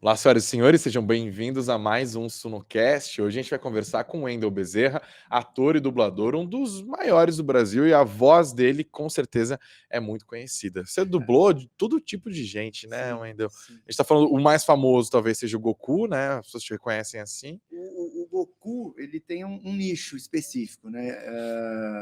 Olá, senhoras e senhores, sejam bem-vindos a mais um SunoCast. Hoje a gente vai conversar com o Wendel Bezerra, ator e dublador, um dos maiores do Brasil, e a voz dele, com certeza, é muito conhecida. Você dublou de todo tipo de gente, né, Sim, Wendel? sim. A gente tá falando, o mais famoso talvez seja o Goku, né? As pessoas te reconhecem assim. O Goku, ele tem um nicho específico, né?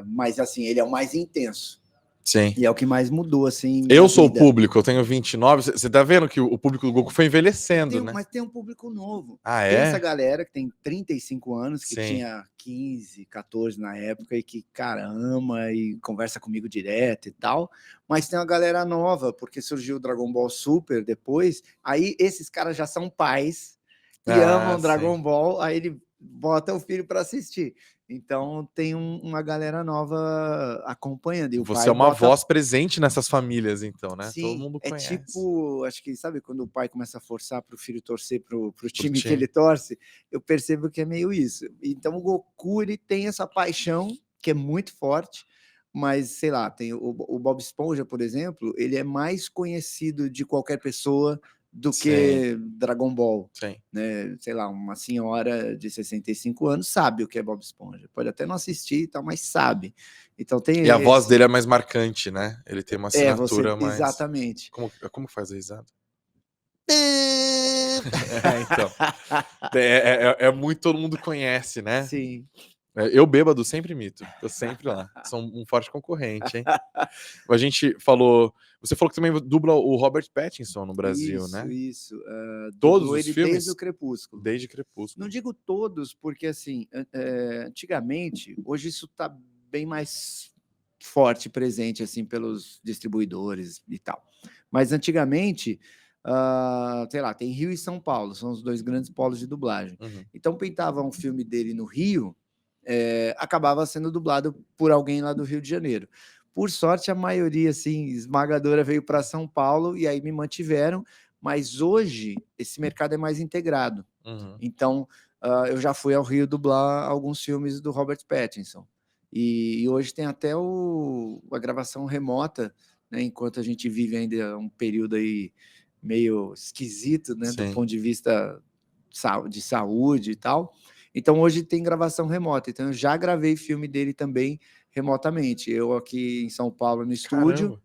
Mas, assim, ele é o mais intenso. Sim. E é o que mais mudou, assim, Eu minha sou o vida. público, eu tenho 29. Você tá vendo que o público do Goku foi envelhecendo, né? Mas tem um público novo. Ah, Tem essa é? galera que tem 35 anos, que Sim. tinha 15, 14 na época e que, cara, ama e conversa comigo direto e tal. Mas tem uma galera nova, porque surgiu o Dragon Ball Super depois. Aí esses caras já são pais e Ah, amam sim. Dragon Ball, aí ele bota o filho para assistir. Então tem uma galera nova acompanhando e o Você é pai uma bota. voz presente nessas famílias, então, né? Todo Sim, mundo é conhece. tipo, acho que sabe quando o pai começa a forçar para o filho torcer pro Pro time que time. ele torce? Eu percebo que é meio isso. Então o Goku, ele tem essa paixão que é muito forte, mas sei lá, tem o Bob Esponja, por exemplo, ele é mais conhecido de qualquer pessoa do Sim, que Dragon Ball, sim. né? Sei lá, uma senhora de 65 anos sabe o que é Bob Esponja. Pode até não assistir e tal, mas sabe. Então tem E a voz esse. dele é mais marcante, né? Ele tem uma Você. assinatura mais. Exatamente. Como faz a risada? É, então. É muito, todo mundo conhece, né? Sim. Eu bêbado sempre imito. Tô sempre lá. Sou um forte concorrente, hein? A gente falou. Você falou que também dubla o Robert Pattinson no Brasil, Isso, né? isso. Todos Dublou os ele desde o filmes? Crepúsculo. Desde Não Crepúsculo. digo todos, porque assim, antigamente, hoje isso está bem mais forte, presente, assim, pelos distribuidores e tal. Mas antigamente, sei lá, tem Rio e São Paulo, são os dois grandes polos de dublagem. Uhum. Então, pintava um filme dele no Rio, acabava sendo dublado por alguém lá do Rio de Janeiro. Por sorte, a maioria, assim, esmagadora veio para São Paulo e aí me mantiveram, mas hoje esse mercado é mais integrado. Uhum. Então, eu já fui ao Rio dublar alguns filmes do Robert Pattinson. E hoje tem até a gravação remota, né, enquanto a gente vive ainda um período aí meio esquisito, né, do Sim. ponto de vista de saúde e tal. Então, hoje tem gravação remota. Então, eu já gravei filme dele também remotamente. Eu aqui em São Paulo no estúdio Caramba.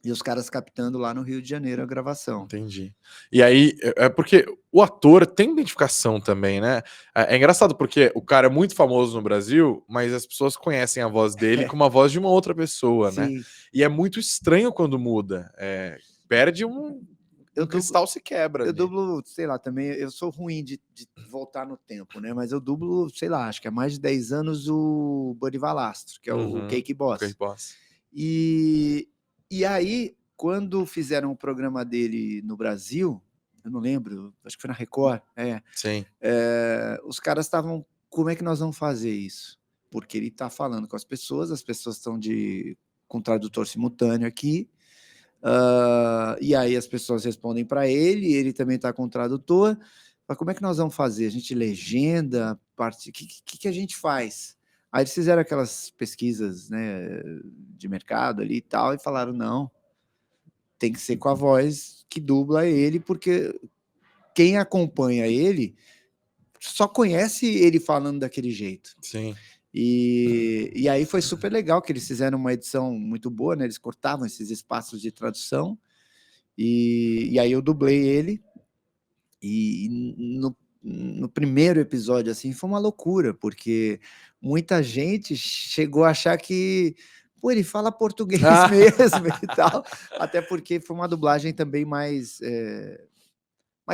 e os caras captando lá no Rio de Janeiro a gravação. Entendi. E aí, é porque o ator tem identificação também, né? É engraçado porque o cara é muito famoso no Brasil, mas as pessoas conhecem a voz dele como a voz de uma outra pessoa, né? Sim. E é muito estranho quando muda. Perde Eu um dublo, cristal se quebra eu ali. dublo, sei lá, também, eu sou ruim de voltar no tempo, né? Mas eu dublo, sei lá, acho que há mais de 10 anos o Buddy Valastro, que é o Uhum. Cake Ok, Boss. boss. E aí, quando fizeram o programa dele no Brasil, eu não lembro, acho que foi na Record, Sim. os caras estavam, como é que nós vamos fazer isso? Porque ele está falando com as pessoas estão com tradutor simultâneo aqui, e aí as pessoas respondem para ele também está com o tradutor, mas como é que nós vamos fazer? A gente legenda, o que a gente faz? Aí eles fizeram aquelas pesquisas, né, de mercado ali e tal, e falaram, não, tem que ser com a voz que dubla ele, porque quem acompanha ele só conhece ele falando daquele jeito. Sim. E aí foi super legal que eles fizeram uma edição muito boa, né? Eles cortavam esses espaços de tradução, e aí eu dublei ele, e no primeiro episódio, assim, foi uma loucura, porque muita gente chegou a achar que, pô, ele fala português Ah! mesmo e tal, até porque foi uma dublagem também mais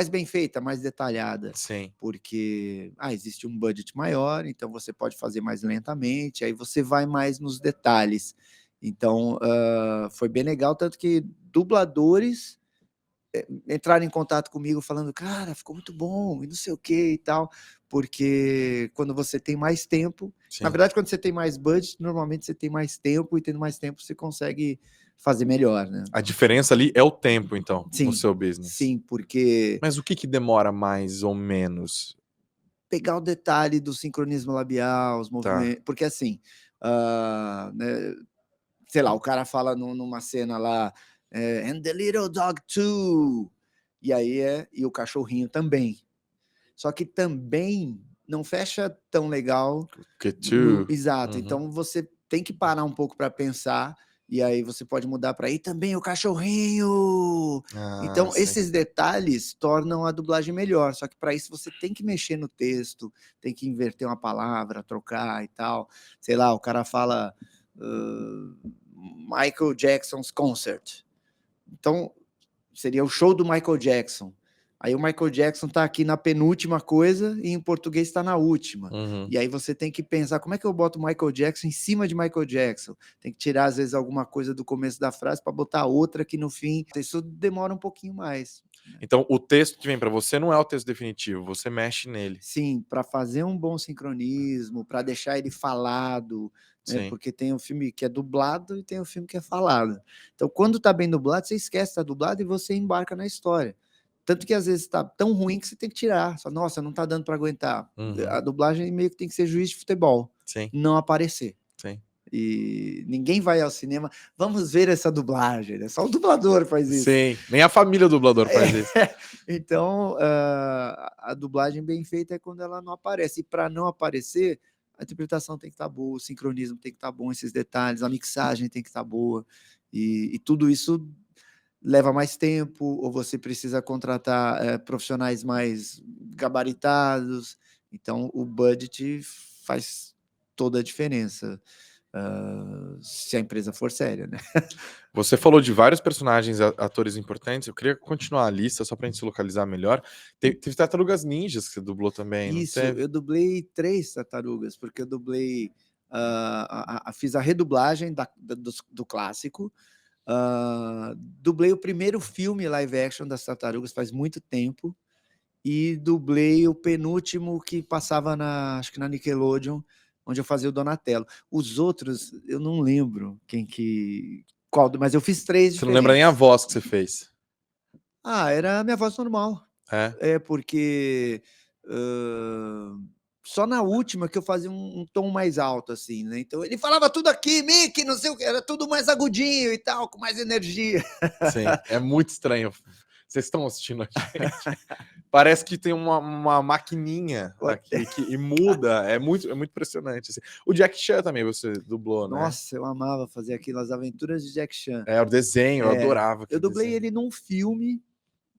bem feita, mais detalhada, Sim. porque existe um budget maior, então você pode fazer mais lentamente, aí você vai mais nos detalhes. Então, foi bem legal, tanto que dubladores entraram em contato comigo falando, cara, ficou muito bom, e não sei o que e tal, porque quando você tem mais tempo, na Sim. verdade, quando você tem mais budget, normalmente você tem mais tempo, e tendo mais tempo você consegue fazer melhor, né? A diferença ali é o tempo, então, no Sim, seu business. sim, porque Mas o que demora mais ou menos? pegar o detalhe do sincronismo labial, os Tá. movimentos, porque assim, né, sei lá, o cara fala numa cena lá, and the little dog too, E aí e o cachorrinho também. Só que também não fecha tão legal Que too. exato, Uhum. então você tem que parar um pouco para pensar, e aí você pode mudar para "e também o cachorrinho". Ah, Então sim. esses detalhes tornam a dublagem melhor, só que para isso você tem que mexer no texto, tem que inverter uma palavra, trocar e tal. Sei lá, o cara fala, Michael Jackson's Concert. Então, seria o show do Michael Jackson. Aí o Michael Jackson está aqui na penúltima coisa e em português está na última. Uhum. E aí você tem que pensar, como é que eu boto o Michael Jackson em cima de Michael Jackson? Tem que tirar, às vezes, alguma coisa do começo da frase para botar outra aqui no fim. Isso demora um pouquinho mais. Então, o texto que vem para você não é o texto definitivo, você mexe nele. Sim, para fazer um bom sincronismo, para deixar ele falado, né, Sim. porque tem o filme que é dublado e tem o filme que é falado. Então, quando tá bem dublado, você esquece tá dublado e você embarca na história. Tanto que às vezes tá tão ruim que você tem que tirar. Só, nossa, não tá dando para aguentar. Uhum. A dublagem meio que tem que ser juiz de futebol, Sim, não aparecer. sim. E ninguém vai ao cinema, vamos ver essa dublagem, né? Só o dublador faz isso. Sim, nem a família dublador faz isso. Então, a dublagem bem feita é quando ela não aparece. E para não aparecer, a interpretação tem que estar boa, o sincronismo tem que estar bom, esses detalhes, a mixagem tem que estar boa. E tudo isso leva mais tempo, ou você precisa contratar profissionais mais gabaritados. Então, o budget faz toda a diferença, se a empresa for séria, né? Você falou de vários personagens, atores importantes, eu queria continuar a lista só pra gente se localizar melhor. Teve Tartarugas Ninjas que você dublou também, não Isso, teve? eu dublei 3 tartarugas, porque eu dublei, fiz a redublagem do clássico, dublei o primeiro filme live action das tartarugas faz muito tempo, e dublei o penúltimo que passava acho que na Nickelodeon, onde eu fazia o Donatello. Os outros eu não lembro mas eu fiz 3 Você não lembra nem a diferentes. voz que você fez. Era a minha voz normal. É? É, porque, hã, só na última que eu fazia um tom mais alto, assim, né, então ele falava tudo aqui: "Mickey, não sei o quê", era tudo mais agudinho e tal, com mais energia. Sim, é muito estranho. Vocês estão assistindo a gente? Parece que tem uma maquininha aqui e muda, é muito impressionante, assim. O Jack Chan também você dublou, né? Nossa, eu amava fazer aquilo, As Aventuras de Jack Chan. É, o desenho, eu É, adorava eu aquele dublei desenho. ele num filme,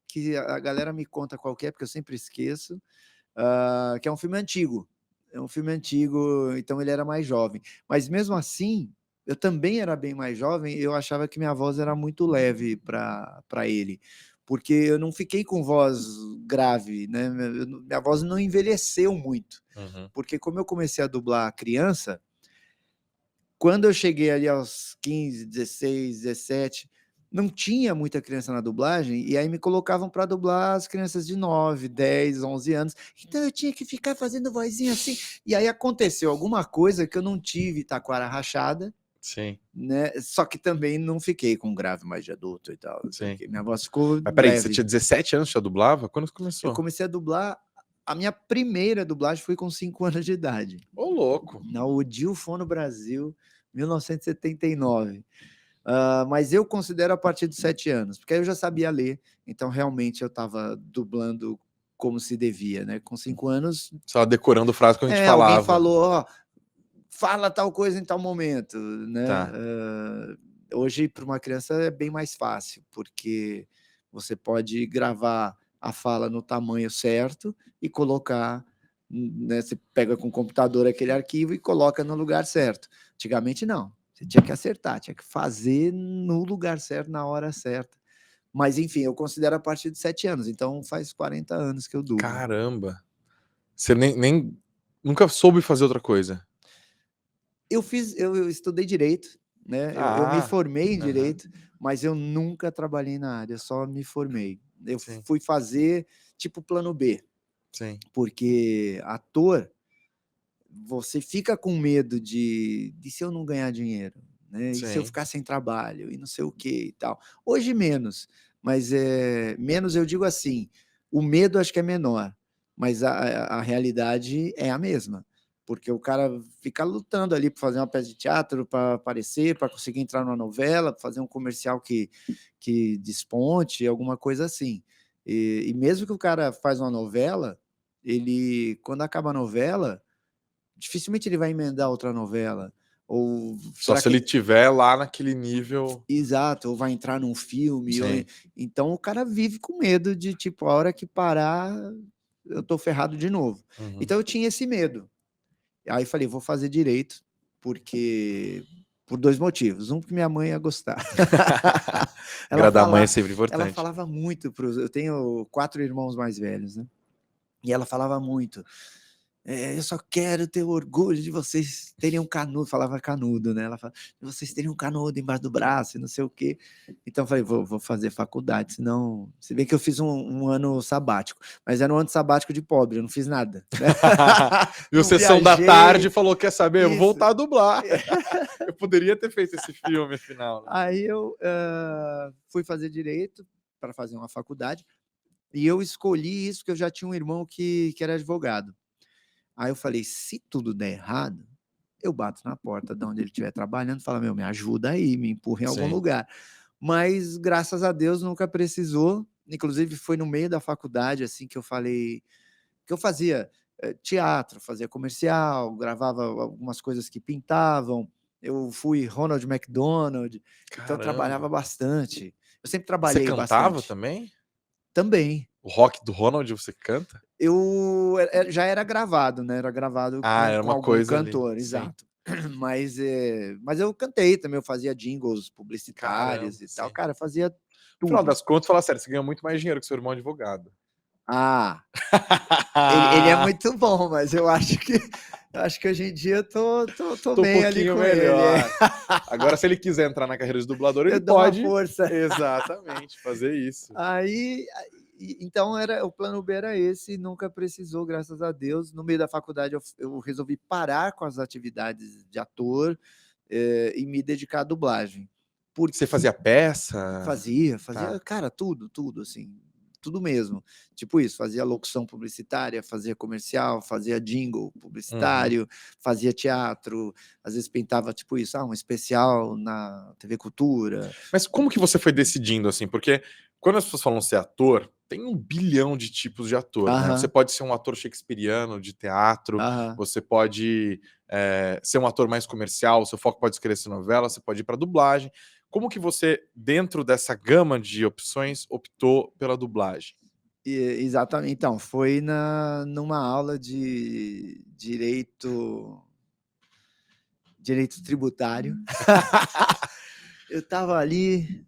que a galera me conta qual que é, porque eu sempre esqueço, que é um filme antigo. É um filme antigo, então ele era mais jovem. Mas mesmo assim, eu também era bem mais jovem, eu achava que minha voz era muito leve para ele, porque eu não fiquei com voz grave, né, minha voz não envelheceu muito, Uhum. porque como eu comecei a dublar criança, quando eu cheguei ali aos 15, 16, 17, não tinha muita criança na dublagem, e aí me colocavam para dublar as crianças de 9, 10, 11 anos, então eu tinha que ficar fazendo vozinha assim, e aí aconteceu alguma coisa que eu não tive taquara rachada, Sim, né, só que também não fiquei com grave mais de adulto e tal, não sei o sim. quê, minha voz ficou Mas espera aí, você leve. tinha 17 anos, já dublava? Quando que Eu começou? comecei a dublar, a minha primeira dublagem foi com 5 anos de idade, Ô louco! na Odil Fono Brasil, 1979. Mas eu considero a partir dos 7 anos, porque aí eu já sabia ler, então realmente eu estava dublando como se devia, né. Com 5 anos, Você estava decorando frase quando a gente alguém falava. falou: "Ó, fala tal coisa em tal momento", né. Tá, Hoje para uma criança é bem mais fácil, porque você pode gravar a fala no tamanho certo e colocar, né, você pega com o computador aquele arquivo e coloca no lugar certo. Antigamente não, você tinha que acertar, tinha que fazer no lugar certo, na hora certa. Mas enfim, eu considero a partir de 7 anos, então faz 40 anos que eu dublo. caramba! Você nem nunca soube fazer outra coisa? Eu estudei direito, né, eu me Ah, formei em aham, direito, mas eu nunca trabalhei na área, só me formei. Eu sim, fui fazer, tipo, plano B, sim, porque ator, você fica com medo de se eu não ganhar dinheiro, né, e se eu sim, ficar sem trabalho e não sei o quê e tal. Hoje menos, mas, menos eu digo assim, o medo acho que é menor, mas a realidade é a mesma, porque o cara fica lutando ali para fazer uma peça de teatro, para aparecer, para conseguir entrar numa novela, pra fazer um comercial que desponte, alguma coisa assim. E mesmo que o cara faz uma novela, ele, quando acaba a novela, dificilmente ele vai emendar outra novela. Ou Só será se que ele tiver lá naquele nível. exato, ou vai entrar num filme, ou Sim. então o cara vive com medo de, tipo, a hora que parar, eu tô ferrado de novo. Uhum. Então eu tinha esse medo. Aí falei: "Vou fazer direito", porque por 2 motivos, um, porque minha mãe ia gostar. Ela Agradar a mãe é fala sempre ela importante. falava muito para os, eu tenho 4 irmãos mais velhos, né, e ela falava muito: "Eu só quero ter orgulho de vocês terem um canudo", falava canudo, né, ela fala: "De vocês terem um canudo embaixo do braço e não sei o quê". Então eu falei: "Vou fazer faculdade, senão", se bem que eu fiz um ano sabático, mas era um ano sabático de pobre, eu não fiz nada, né. Viu Não Sessão da viajei, Tarde e falou: "Quer saber? Eu vou isso. voltar a dublar". Eu poderia ter feito esse filme afinal, né. Aí eu, fui fazer direito para fazer uma faculdade, e eu escolhi isso porque eu já tinha um irmão que era advogado. Aí eu falei: "Se tudo der errado, eu bato na porta de onde ele estiver trabalhando e falo: 'Meu, me ajuda aí, me empurra em algum Sim. lugar'". Mas graças a Deus nunca precisou, inclusive foi no meio da faculdade, assim, que eu falei que eu fazia, teatro, fazia comercial, gravava algumas coisas que pintavam, eu fui Ronald McDonald, então eu trabalhava Caramba. bastante. Eu sempre Você trabalhei cantava bastante. também? Também. O Rock do Ronald você canta? Eu já era gravado, né, era gravado Ah, era com uma algum coisa ali. cantor, Sim. exato. Mas eu cantei também, eu fazia jingles Caramba, publicitários e tal, sim. cara, eu fazia No final tudo. das contas, fala sério, você ganhou muito mais dinheiro que seu irmão advogado. Ah, ele é muito bom, mas eu acho que hoje em dia eu tô Tô um bem ali pouquinho com ele, é. melhor. Agora se ele quiser entrar na carreira de dublador, Eu ele dou uma pode força. exatamente, fazer isso. Aí, então era o plano B era esse, nunca precisou, graças a Deus. No meio da faculdade eu resolvi parar com as atividades de ator, e me dedicar à dublagem. Você Porque fazia peça? fazia, Tá. cara, tudo, tudo, assim, tudo mesmo. Tipo isso, fazia locução publicitária, fazia comercial, fazia jingle Uhum. publicitário, fazia teatro, às vezes pintava, tipo isso, um especial na TV Cultura. Mas como que você foi decidindo, assim? Porque quando as pessoas falam ser ator, tem 1 bilhão de tipos de ator, né. Você Aham, pode ser um ator shakespeariano de teatro, aham. você pode, ser um ator mais comercial, seu foco pode ser novela, você pode ir pra dublagem. Como que você, dentro dessa gama de opções, optou pela dublagem? Exatamente. Então, foi numa aula de direito tributário. Eu estava ali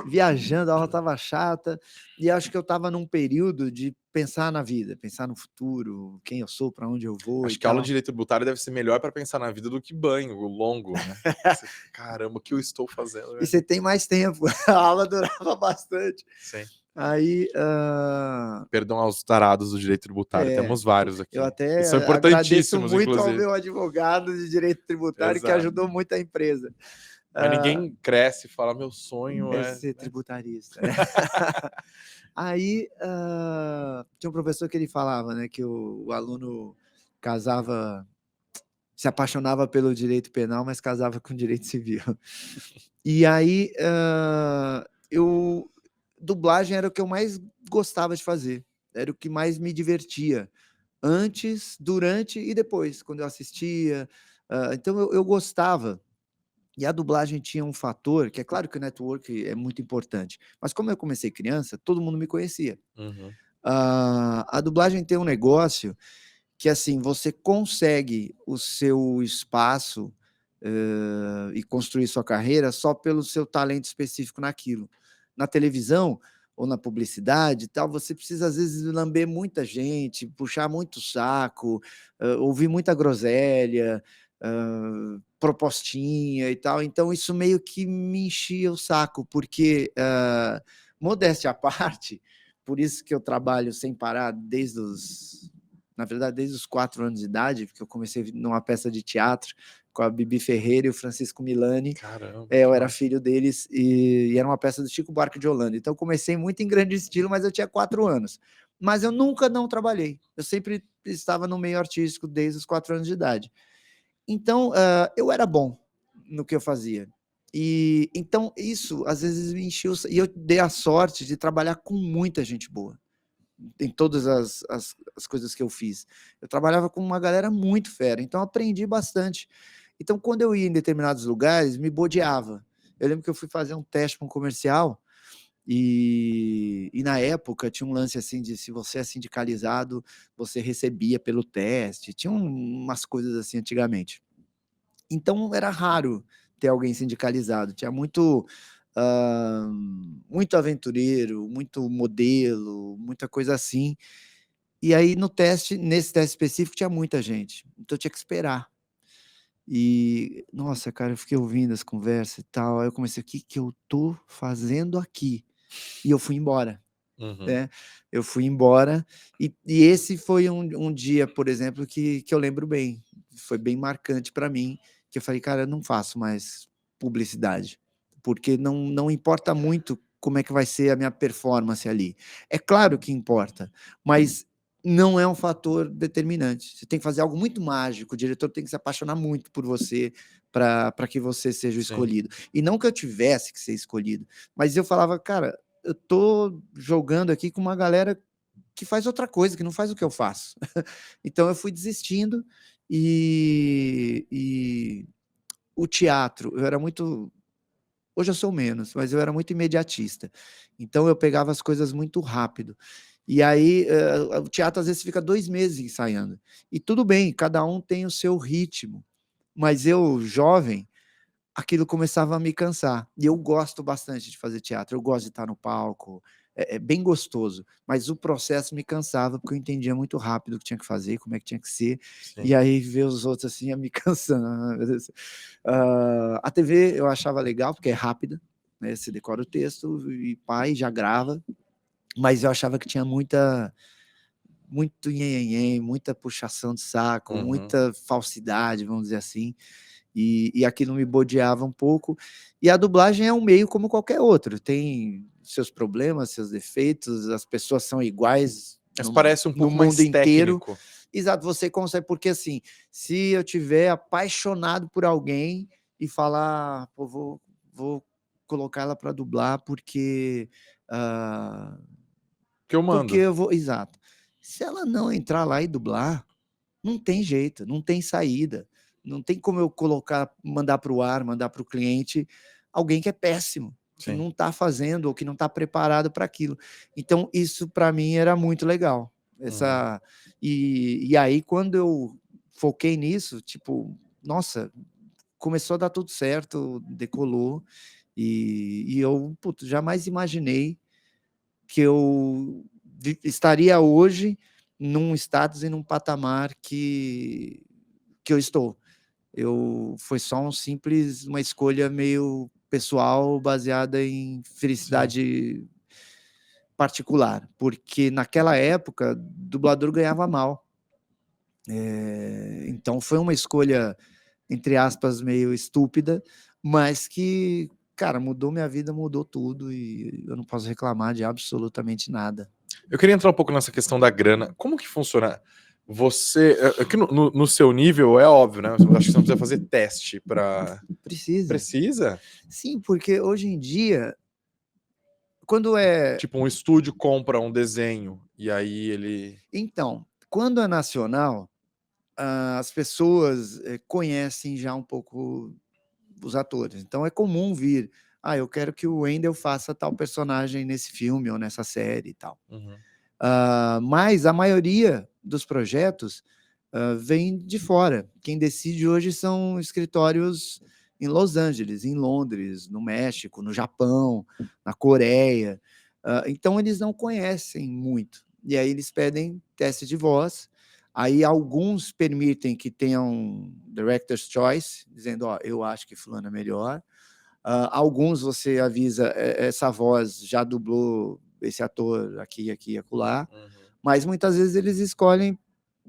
viajando, a aula estava chata, e acho que eu estava num período de pensar na vida, pensar no futuro, quem eu sou, para onde eu vou e Acho que a aula de tal. direito tributário deve ser melhor para pensar na vida do que banho longo, né. Você fica: "Caramba, o que eu estou fazendo na E minha você vida?". tem mais tempo, a aula durava bastante. Sim. Aí, Perdão aos tarados do direito tributário, temos vários eu aqui. E são até agradeço importantíssimos, muito ao inclusive. meu advogado de direito tributário que Exato. ajudou muito a empresa. Mas Hã ninguém cresce e fala: "Meu sonho É é", ser né. tributarista. Aí, tinha um professor que ele falava, né, que o aluno casava se apaixonava pelo direito penal, mas casava com direito civil. E aí, eu dublagem era o que eu mais gostava de fazer, era o que mais me divertia, antes, durante e depois, quando eu assistia, então eu gostava. E a dublagem tinha um fator que é claro que o network é muito importante, mas como eu comecei criança, todo mundo me conhecia. Uhum. A dublagem tem um negócio que, assim, você consegue o seu espaço, e construir sua carreira só pelo seu talento específico naquilo. Na televisão ou na publicidade e tal, você precisa às vezes lamber muita gente, puxar muito saco, ouvir muita groselha, propostinha e tal, então isso meio que me enchia o saco, porque, modéstia à parte, por isso que eu trabalho sem parar desde os 4 anos de idade, porque eu comecei numa peça de teatro com a Bibi Ferreira e o Francisco Milani. Caramba, Eu que era massa. filho deles e era uma peça do Chico Buarque de Holanda. Então, eu comecei muito em grande estilo, mas eu tinha 4 anos. Mas eu nunca não trabalhei. Eu sempre estava no meio artístico desde os 4 anos de idade. Então, eu era bom no que eu fazia. E então isso às vezes me enchia e eu dei a sorte de trabalhar com muita gente boa. em todas as coisas que eu fiz. Eu trabalhava com uma galera muito fera, então aprendi bastante. Então, quando eu ia em determinados lugares, me bodeava. Eu lembro que eu fui fazer um teste para um comercial e na época tinha um lance assim de se você é sindicalizado, você recebia pelo teste, tinha umas coisas assim antigamente. Então era raro ter alguém sindicalizado, tinha muito aventureiro, muito modelo, muita coisa assim. E aí nesse teste específico tinha muita gente, então eu tinha que esperar. E, nossa, cara, eu fiquei ouvindo as conversas e tal, aí eu comecei: "O que que eu tô fazendo aqui?". E eu fui embora, Uhum. né, eu fui embora, e esse foi um dia, por exemplo, que eu lembro bem, foi bem marcante para mim, que eu falei: "Cara, eu não faço mais publicidade, porque não importa muito como é que vai ser a minha performance ali". É claro que importa, mas não é um fator determinante. Você tem que fazer algo muito mágico, o diretor tem que se apaixonar muito por você para que você seja o Sim. escolhido. E não que eu tivesse que ser escolhido, mas eu falava: "Cara, eu tô jogando aqui com uma galera que faz outra coisa, que não faz o que eu faço". Então eu fui desistindo, e o teatro, eu era muito, hoje eu sou menos, mas eu era muito imediatista. Então eu pegava as coisas muito rápido. E aí, o teatro às vezes fica 2 meses ensaiando. E tudo bem, cada um tem o seu ritmo, mas eu, jovem, aquilo começava a me cansar. E eu gosto bastante de fazer teatro, eu gosto de estar no palco, é bem gostoso, mas o processo me cansava, porque eu entendia muito rápido o que tinha que fazer, como é que tinha que ser, e Sim. aí ver os outros, assim, ia me cansando. Ai, meu Deus. A TV eu achava legal, porque é rápida, né, você decora o texto e pá, e já grava, mas eu achava que tinha muito nhenhenhen, muita puxação de saco, Uhum. muita falsidade, vamos dizer assim, e aquilo me bodeava um pouco. E a dublagem é um meio como qualquer outro, tem seus problemas, seus defeitos, as pessoas são iguais Mas no parece um no pouco mundo mais inteiro. técnico. Exato, você consegue, porque assim, se eu tiver apaixonado por alguém e falar: "Pô, vou colocar ela para dublar ah, Que eu porque mando. eu vou", exato. Se ela não entrar lá e dublar, não tem jeito, não tem saída, não tem como eu colocar, mandar para o ar, mandar para o cliente alguém que é péssimo, que Sim. não está fazendo ou que não está preparado para aquilo. Então isso para mim era muito legal, Uhum. essa, e aí quando eu foquei nisso, tipo, nossa, começou a dar tudo certo, decolou, e eu, putz, jamais imaginei que eu estaria hoje num status e num patamar que eu estou. Foi só uma escolha meio pessoal, baseada em Sim. felicidade particular, porque naquela época, dublador ganhava mal. Então foi uma escolha, entre aspas, meio estúpida, mas que, cara, mudou minha vida, mudou tudo, e eu não posso reclamar de absolutamente nada. Eu queria entrar um pouco nessa questão da grana. Como que funciona? Você que no seu nível é óbvio, né, eu acho que você não precisa fazer teste pra Precisa. precisa? Sim, porque hoje em dia, quando é Tipo, um estúdio compra um desenho, e aí ele então, quando é nacional, as pessoas, conhecem já um pouco os atores, então é comum vir: "Ah, eu quero que o Wendel faça tal personagem nesse filme ou nessa série e tal". uhum, Mas a maioria dos projetos, vem de fora. Quem decide hoje são escritórios em Los Angeles, em Londres, no México, no Japão, na Coreia. Então eles não conhecem muito. E aí eles pedem teste de voz. Aí alguns permitem que tenham director's choice, dizendo: "Ó, eu acho que fulano é melhor". Alguns você avisa: essa voz já dublou esse ator aqui, aqui e acolá", uhum. mas muitas vezes eles escolhem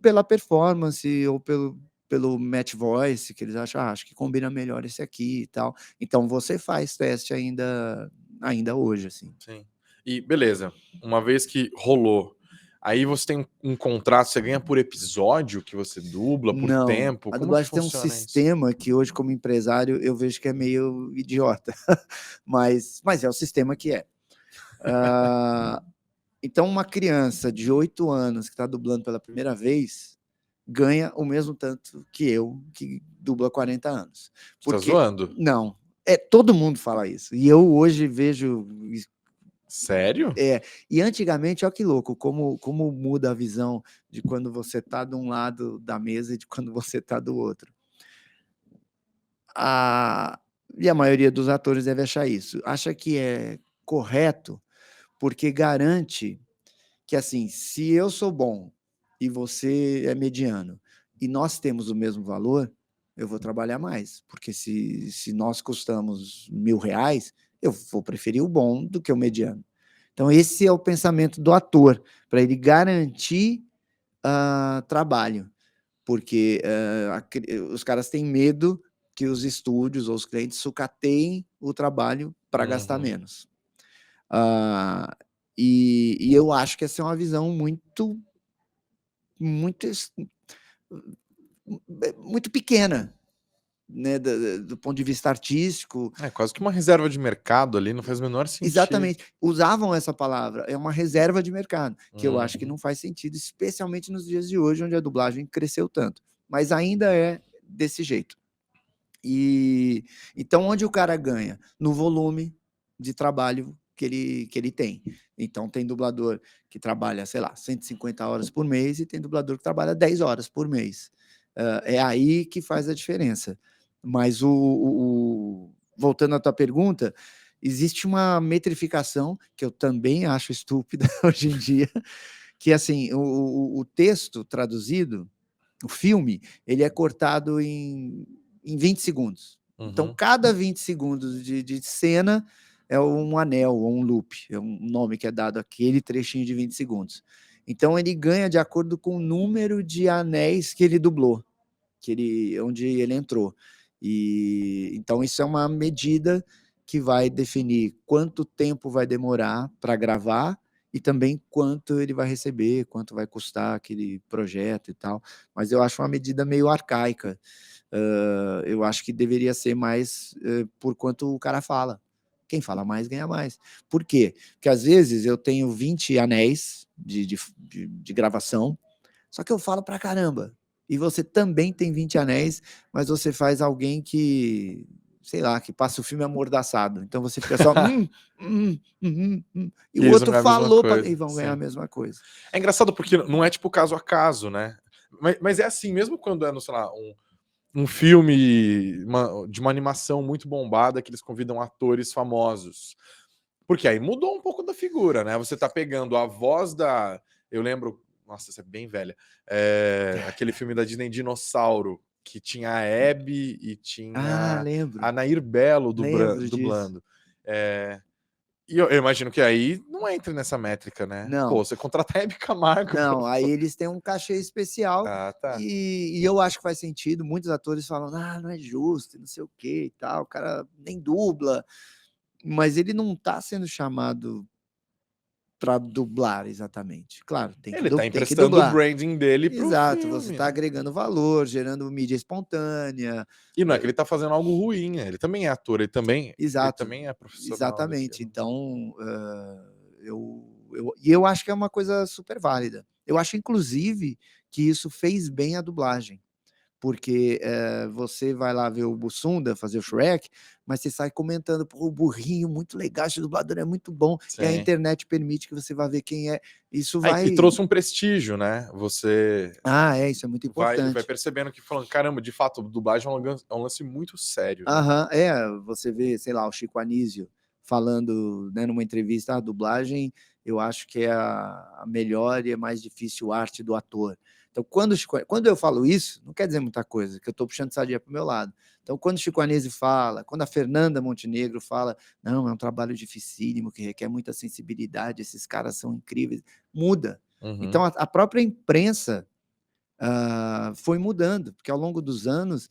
pela performance ou pelo match voice, que eles acham: "Ah, acho que combina melhor esse aqui e tal". Então você faz teste ainda hoje, assim. Sim. E beleza, uma vez que rolou, aí você tem um contrato, você ganha por episódio que você dubla, por Não, tempo, a como que dublagem tem um funciona isso? sistema que hoje, como empresário, eu vejo que é meio idiota, mas é o sistema que é. Hã Então, uma criança de 8 anos que está dublando pela primeira vez ganha o mesmo tanto que eu, que dublo há 40 anos. Você tá Porque zoando? não, todo mundo fala isso. E eu hoje vejo Sério? e antigamente, olha que louco, como muda a visão de quando você está de um lado da mesa e de quando você está do outro. E a maioria dos atores deve achar isso. Acha que é correto, porque garante que, assim, se eu sou bom e você é mediano e nós temos o mesmo valor, eu vou trabalhar mais, porque se nós custamos R$ 1.000, eu vou preferir o bom do que o mediano. Então, esse é o pensamento do ator, para ele garantir trabalho, porque os caras têm medo que os estúdios ou os clientes sucateiem o trabalho para gastar Uhum. menos. E eu acho que essa é uma visão muito, muito pequena, né, do ponto de vista artístico. É quase que uma reserva de mercado ali, não faz o menor sentido. Exatamente, usavam essa palavra, é uma reserva de mercado, que eu acho que Uhum. não faz sentido, especialmente nos dias de hoje, onde a dublagem cresceu tanto, mas ainda é desse jeito. E então onde o cara ganha? No volume de trabalho que ele tem. Então tem dublador que trabalha, sei lá, 150 horas por mês e tem dublador que trabalha 10 horas por mês. É aí que faz a diferença. Mas voltando à tua pergunta, existe uma metrificação que eu também acho estúpida hoje em dia, que assim, o texto traduzido, o filme, ele é cortado em 20 segundos. Então, Uhum. cada 20 segundos de cena é um anel ou um loop, é um nome que é dado àquele trechinho de 20 segundos. Então, ele ganha de acordo com o número de anéis que ele dublou, onde ele entrou. E então isso é uma medida que vai definir quanto tempo vai demorar para gravar e também quanto ele vai receber, quanto vai custar aquele projeto e tal. Mas eu acho uma medida meio arcaica. Eu acho que deveria ser mais por quanto o cara fala. Quem fala mais ganha mais. Por quê? Porque às vezes eu tenho 20 anéis de gravação, só que eu falo pra caramba. E você também tem 20 anéis, mas você faz alguém que, sei lá, que passa o filme amordaçado. Então você fica só. E E o eles vão outro ganhar a mesma falou e coisa, vão ganhar a sim. mesma coisa. É engraçado porque não é tipo caso a caso, né? Mas é assim, mesmo quando é, sei lá, um filme de uma animação muito bombada que eles convidam atores famosos. Porque aí mudou um pouco da figura, né? Você tá pegando a voz da. Eu lembro. Nossa, essa é bem velha. Aquele filme da Disney Dinossauro, que tinha a Abby e tinha Lembro. a Nair Belo Lembro disso. dublando. E eu imagino que aí não entra nessa métrica, né? Não, Pô, você contrata a Hebe Camargo pra não. Aí eles têm um cachê especial Ah, tá. e eu acho que faz sentido. Muitos atores falam, não é justo, não sei o que e tal. O cara nem dubla. Mas ele não está sendo chamado para dublar exatamente. Claro, Ele tá tem que emprestando o dublar. branding dele pro Exato, você filme, está né? agregando valor, gerando mídia espontânea. E não é que ele tá fazendo algo ruim, ele também é ator, ele Exato, também é profissional exatamente. daquilo. Então, eu acho que é uma coisa super válida. Eu acho, inclusive, que isso fez bem a dublagem. Porque você vai lá ver o Bussunda fazer o Shrek, mas você sai comentando, pô, o burrinho, muito legal, esse dublador é muito bom, e a Sim. internet permite que você vá ver quem é. Isso E vai. trouxe um prestígio, né? Você Isso é muito vai importante. percebendo que falando, caramba, de fato, dublagem é um lance muito sério, né? Aham, você vê, sei lá, o Chico Anísio falando, né, numa entrevista, a dublagem eu acho que é a melhor e é mais difícil arte do ator. Então, quando eu falo isso, não quer dizer muita coisa, que eu estou puxando sardinha para o meu lado. Então, quando o Chico Anísio fala, quando a Fernanda Montenegro fala, não, é um trabalho dificílimo, que requer muita sensibilidade, esses caras são incríveis, muda. Uhum. Então, a própria imprensa foi mudando, porque ao longo dos anos,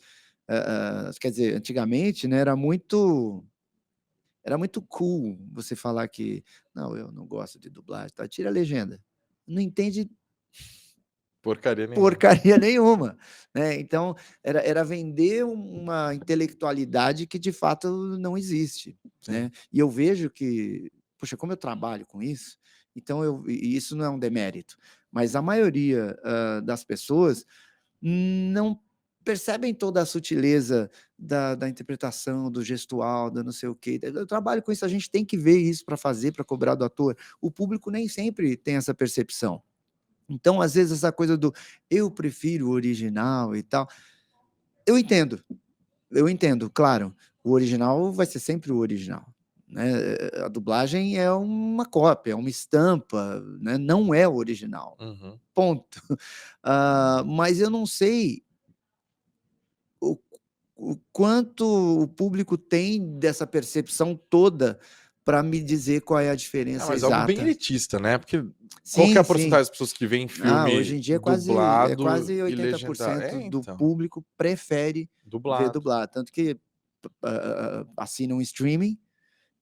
quer dizer, antigamente, né, era muito cool você falar que não, eu não gosto de dublagem, tá? Tira a legenda. Não entende Porcaria nenhuma. porcaria nenhuma, né? Então era vender uma intelectualidade que de fato não existe, Sim. né? E eu vejo que poxa, como eu trabalho com isso, então e isso não é um demérito, mas a maioria, das pessoas não percebem toda a sutileza da interpretação, do gestual, do não sei o quê. Eu trabalho com isso, a gente tem que ver isso para fazer, para cobrar do ator. O público nem sempre tem essa percepção. Então, às vezes, essa coisa do eu prefiro o original e tal, eu entendo, claro, o original vai ser sempre o original, né, a dublagem é uma cópia, é uma estampa, né, não é o original, Uhum. ponto. Mas eu não sei o o quanto o público tem dessa percepção toda para me dizer qual é a Ah, diferença mas algo bem exata. elitista, né, porque qual que é a Sim, sim. porcentagem das pessoas que veem Hoje filme em dia é dublado quase e oitenta por legendado? cento É, do então, público prefere ver dublado, dublado, tanto que, assina um streaming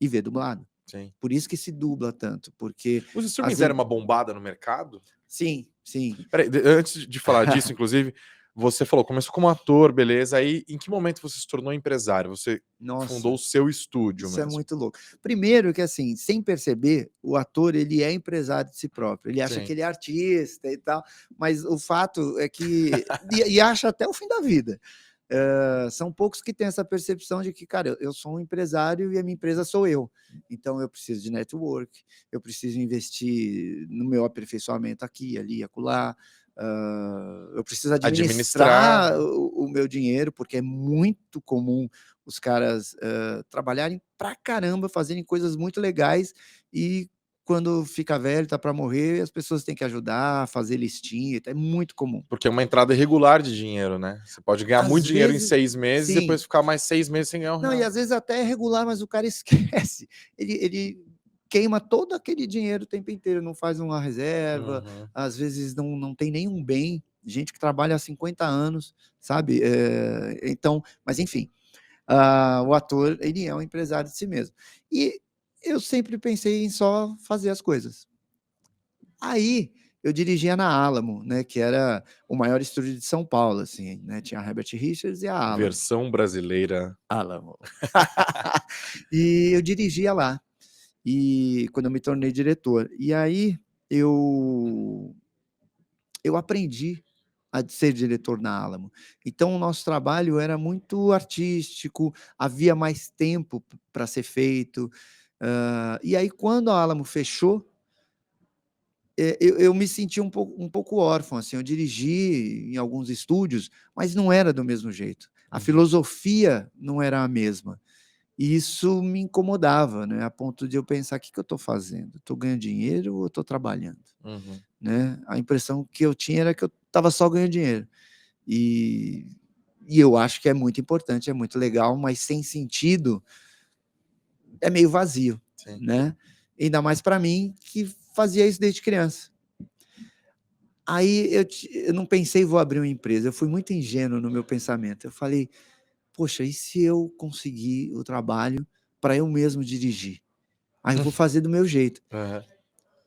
e vê dublado. sim. Por isso que se dubla tanto, porque Os às streamings deram vezes uma bombada no mercado? sim, sim. Espera aí, antes de falar disso, inclusive, você falou, começou como ator, beleza, aí em que momento você se tornou empresário? Você fundou o Nossa, seu estúdio isso é mesmo? muito louco. Primeiro que, assim, sem perceber, o ator ele é empresário de si próprio, ele acha que Sim. ele é artista e tal, mas o fato é que e acha até o fim da vida. São poucos que têm essa percepção de que, cara, eu sou um empresário e a minha empresa sou eu. Então eu preciso de network, eu preciso investir no meu aperfeiçoamento aqui, ali, acolá, eu preciso Administrar, administrar o meu dinheiro, porque é muito comum os caras, trabalharem pra caramba, fazerem coisas muito legais e quando fica velho, tá para morrer, as pessoas têm que ajudar, fazer listinha, é muito comum. porque é uma entrada irregular de dinheiro, né. Você pode ganhar muito Às dinheiro em vezes 6 meses e depois sim. ficar mais 6 meses sem ganhar um Não, e real. às vezes até é regular, mas o cara esquece. Ele queima todo aquele dinheiro o tempo inteiro, não faz uma reserva, Uhum. às vezes não tem nenhum bem, gente que trabalha há 50 anos, sabe. Então mas enfim, o ator, ele é um empresário de si mesmo. E eu sempre pensei em só fazer as coisas. Aí, eu dirigia na Alamo, né, que era o maior estúdio de São Paulo, assim, né, tinha a Herbert Richards e a Alamo. Versão brasileira. Alamo. E eu dirigia lá, e quando eu me tornei diretor. E aí eu aprendi a ser diretor na Alamo. Então o nosso trabalho era muito artístico, havia mais tempo para ser feito. E aí quando a Alamo fechou, eu me senti um pouco órfão, assim, eu dirigi em alguns estúdios, mas não era do mesmo jeito. A Uhum, filosofia não era a mesma. E isso me incomodava, né, a ponto de eu pensar: o "Que que eu estou fazendo? Estou ganhando dinheiro ou estou trabalhando?", uhum. né. A impressão que eu tinha era que eu estava só ganhando dinheiro. E e eu acho que é muito importante, é muito legal, mas sem sentido, é meio vazio, Sim. né. Ainda mais para mim que fazia isso desde criança. Aí eu não pensei: "Vou abrir uma empresa", eu fui muito ingênuo no meu pensamento, eu falei: "Poxa, e se eu conseguir o trabalho para eu mesmo dirigir? Aí eu vou fazer do meu jeito". Aham.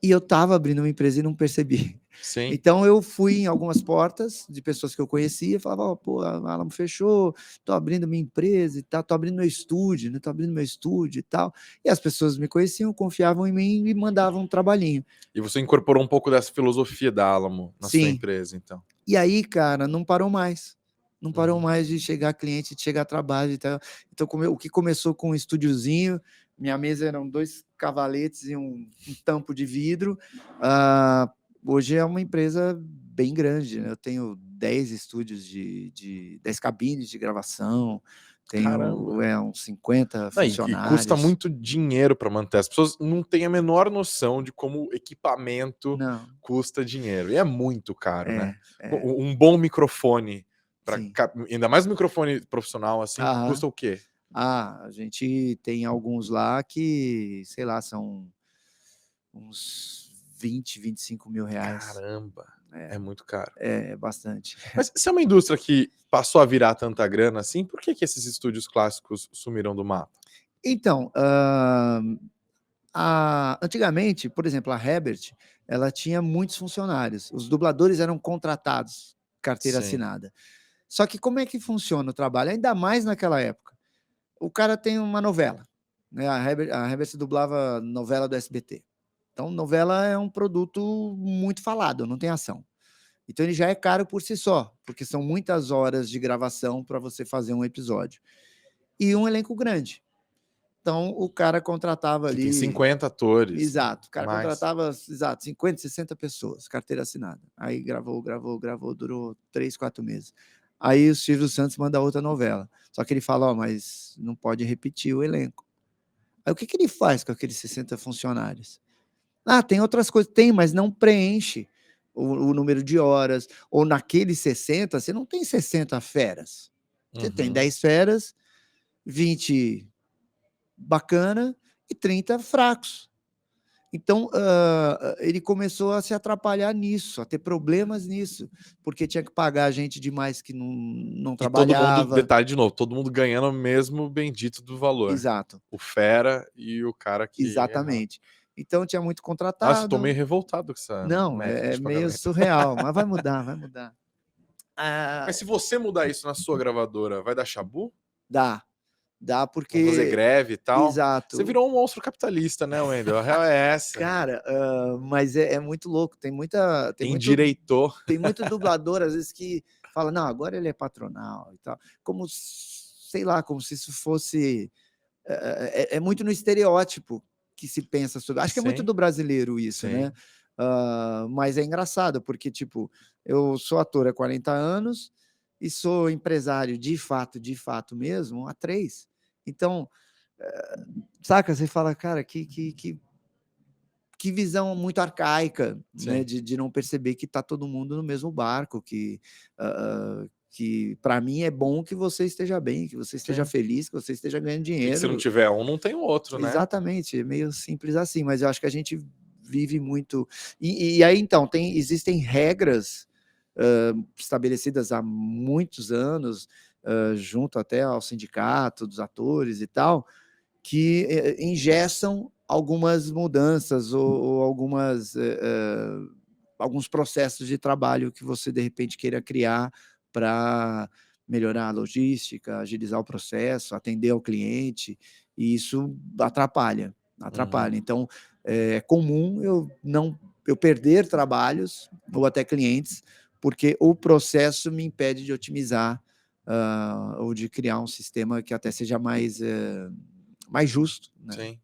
E eu estava abrindo uma empresa e não percebi. Sim. Então eu fui em algumas portas de pessoas que eu conhecia, falava: "Ó, pô, a Alamo fechou, tô abrindo minha empresa e tal, tô abrindo meu estúdio, né, tô abrindo meu estúdio e tal". E as pessoas me conheciam, confiavam em mim e mandavam um trabalhinho. E você incorporou um pouco dessa filosofia da Alamo na sua Sim. empresa, então? E aí, cara, não parou mais. Não parou Uhum. mais de chegar cliente, de chegar trabalho e tal. Então o que começou com um estúdiozinho, minha mesa eram 2 cavaletes e um tampo de vidro, hoje é uma empresa bem grande, né, eu tenho 10 estúdios 10 cabines de gravação, tenho, Caramba! uns 50 Não, e custa funcionários. muito dinheiro para manter. As pessoas não têm a menor noção de como equipamento Não, custa dinheiro, e é muito caro, né. é, Um bom microfone para sim. ainda mais um microfone profissional, assim, Aham. custa o quê? A gente tem alguns lá que, sei lá, são uns 25 mil reais. Caramba, É, é muito caro. é bastante. Mas se é uma indústria que passou a virar tanta grana assim, por que que esses estúdios clássicos sumiram do mapa? Então, antigamente, por exemplo, a Herbert, ela tinha muitos funcionários, os dubladores eram contratados, carteira Sim. assinada. Só que como é que funciona o trabalho? Ainda mais naquela época. O cara tem uma novela. né? A Herbert dublava novela do SBT. Então, novela é um produto muito falado, não tem ação. Então, ele já é caro por si só, porque são muitas horas de gravação para você fazer um episódio. E um elenco grande. Então, o cara contratava Que tem ali. 50 atores, Exato, o cara mais. contratava, exato, 50, 60 pessoas, carteira assinada. Aí gravou, durou 3, 4 meses. Aí o Silvio Santos manda outra novela. Só que ele fala, ó, mas não pode repetir o elenco. Aí o que ele faz com aqueles 60 funcionários? Ah, tem outras coisas. Tem, mas não preenche o número de horas. Ou naqueles 60, você não tem 60 feras. Você tem 10 feras, 20 bacana e 30 fracos. Então, ele começou a se atrapalhar nisso, a ter problemas nisso, porque tinha que pagar gente demais que não E todo mundo, trabalhava. detalhe de novo, todo mundo ganhando o mesmo bendito do valor. Exato, O fera e o cara que errava. exatamente. Então tinha muito Nossa, eu tô meio contratado. revoltado com essa Não, método é de meio pagamento. surreal, mas vai mudar, vai mudar. Ah, Mas se você mudar isso na sua gravadora, vai dar chabu? dá Vão fazer porque greve e tal? Você exato. virou um monstro capitalista, né, Wendel? A real é essa. Cara, mas é muito louco, Endireitou. tem muito dublador, às vezes, que fala: "Não, agora ele é patronal e tal", como sei lá, como se isso fosse muito no estereótipo que se pensa sobre, acho que é muito Sim, do brasileiro isso, né. sim. Mas é engraçado, porque, tipo, eu sou ator há 40 anos e sou empresário de fato mesmo, há 3. Então, saca, você fala: "Cara, que visão muito arcaica, né, Sim. de não perceber que está todo mundo no mesmo barco, que para mim é bom que você esteja bem, que você esteja Sim. feliz, que você esteja ganhando E que se não dinheiro". tiver um, não tem o outro, né? Exatamente, é meio simples assim, mas eu acho que a gente vive muito e aí então existem regras, estabelecidas há muitos anos, junto até ao sindicato dos atores e tal, que engessam algumas mudanças ou algumas, alguns processos de trabalho que você, de repente, queira criar para melhorar a logística, agilizar o processo, atender ao cliente, e isso atrapalha, Uhum. atrapalha. Então, é comum eu perder trabalhos ou até clientes, porque o processo me impede de otimizar, ou de criar um sistema que até seja mais justo, né. Sim.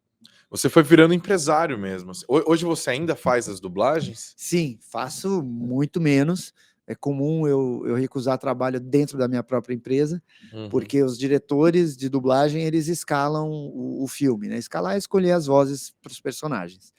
Você foi virando empresário mesmo, assim. Hoje você ainda faz as dublagens? Sim, faço muito menos. É comum eu recusar trabalho dentro da minha própria empresa, Uhum. porque os diretores de dublagem, eles escalam o filme, né. Escalar é escolher as vozes para os personagens.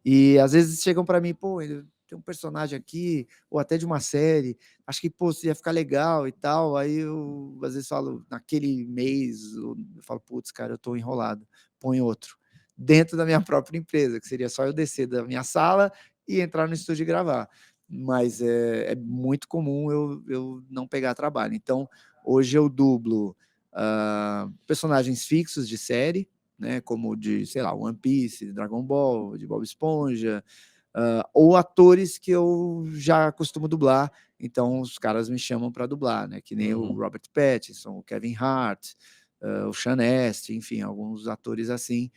E às vezes chegam para mim: "Pô, tem um personagem aqui, ou até de uma série, acho que, pô, isso ia ficar legal e tal". Aí eu, às vezes, falo naquele mês, eu falo: "Putz, cara, eu tô enrolado, põe outro". Dentro da minha própria empresa, que seria só eu descer da minha sala e entrar no estúdio e gravar. Mas é muito comum eu não pegar trabalho. Então, hoje eu dublo, personagens fixos de série, né, como de, sei lá, One Piece, Dragon Ball, de Bob Esponja, ou atores que eu já costumo dublar, então os caras me chamam para dublar, né, que nem o Uhum. Robert Pattinson, o Kevin Hart, o Sean Astin, enfim, alguns atores assim,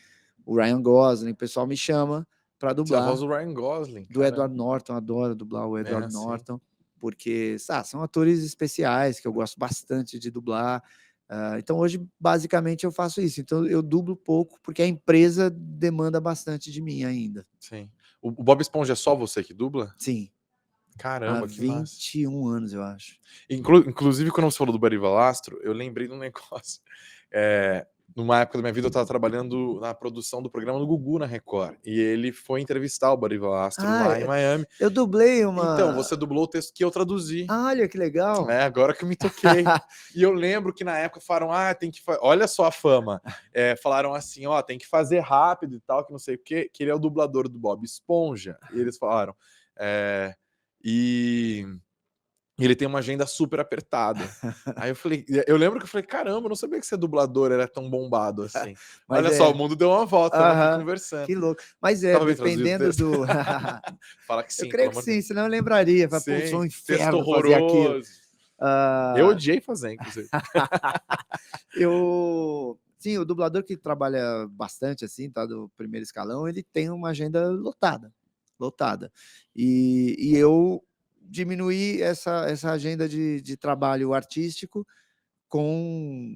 o Ryan Gosling, o pessoal me chama para Você é a voz dublar, do Ryan Gosling, do caramba. Edward Norton, adoro dublar o Edward É, sim. Norton, porque, são atores especiais que eu gosto bastante de dublar. Então hoje, basicamente, eu faço isso. Então eu dublo pouco, porque a empresa demanda bastante de mim ainda. Sim. O Bob Esponja é só você que dubla? Sim, há Caramba, que massa. 21 anos, eu acho. Inclusive, quando você falou do Bariva Lastro, eu lembrei de um negócio. Eh, Numa época da minha vida, eu estava trabalhando na produção do programa do Gugu na Record, e ele foi entrevistar o Bariva Lastro Ah, lá em Miami. eu dublei Então, uma. você dublou o texto que eu traduzi. Olha, que legal. É, agora que eu me toquei. E eu lembro que na época falaram: "Ah, tem que olha só a fama". Falaram assim: "Ó, tem que fazer rápido e tal, que não sei o quê", que ele é o dublador do Bob Esponja. E eles falaram, eh, e ele tem uma agenda super apertada. Aí eu lembro que eu falei: "Caramba, eu não sabia que ser dublador era tão bombado assim". Mas Olha só, o é. mundo deu uma volta, estamos aqui Aham, conversando. que louco. Mas Tava bem traduzido o dependendo texto? do. Fala que Eu sim, creio pelo que amor de sim, Deus. senão eu lembraria, fala: "Putz, foi um Sim, texto inferno fazer aquilo". horroroso. Eu Ah, odiei fazer, inclusive. eu Sim, o dublador que trabalha bastante, assim, tá, do primeiro escalão, ele tem uma agenda lotada, lotada. E eu diminuí essa agenda de trabalho artístico com,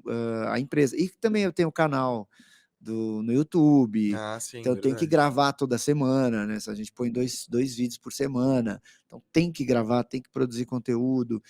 a empresa. E também eu tenho um canal no YouTube, Ah, sim, então eu tenho que verdade. gravar toda semana, né, se a gente põe dois vídeos por semana, então tem que gravar, tem que produzir conteúdo.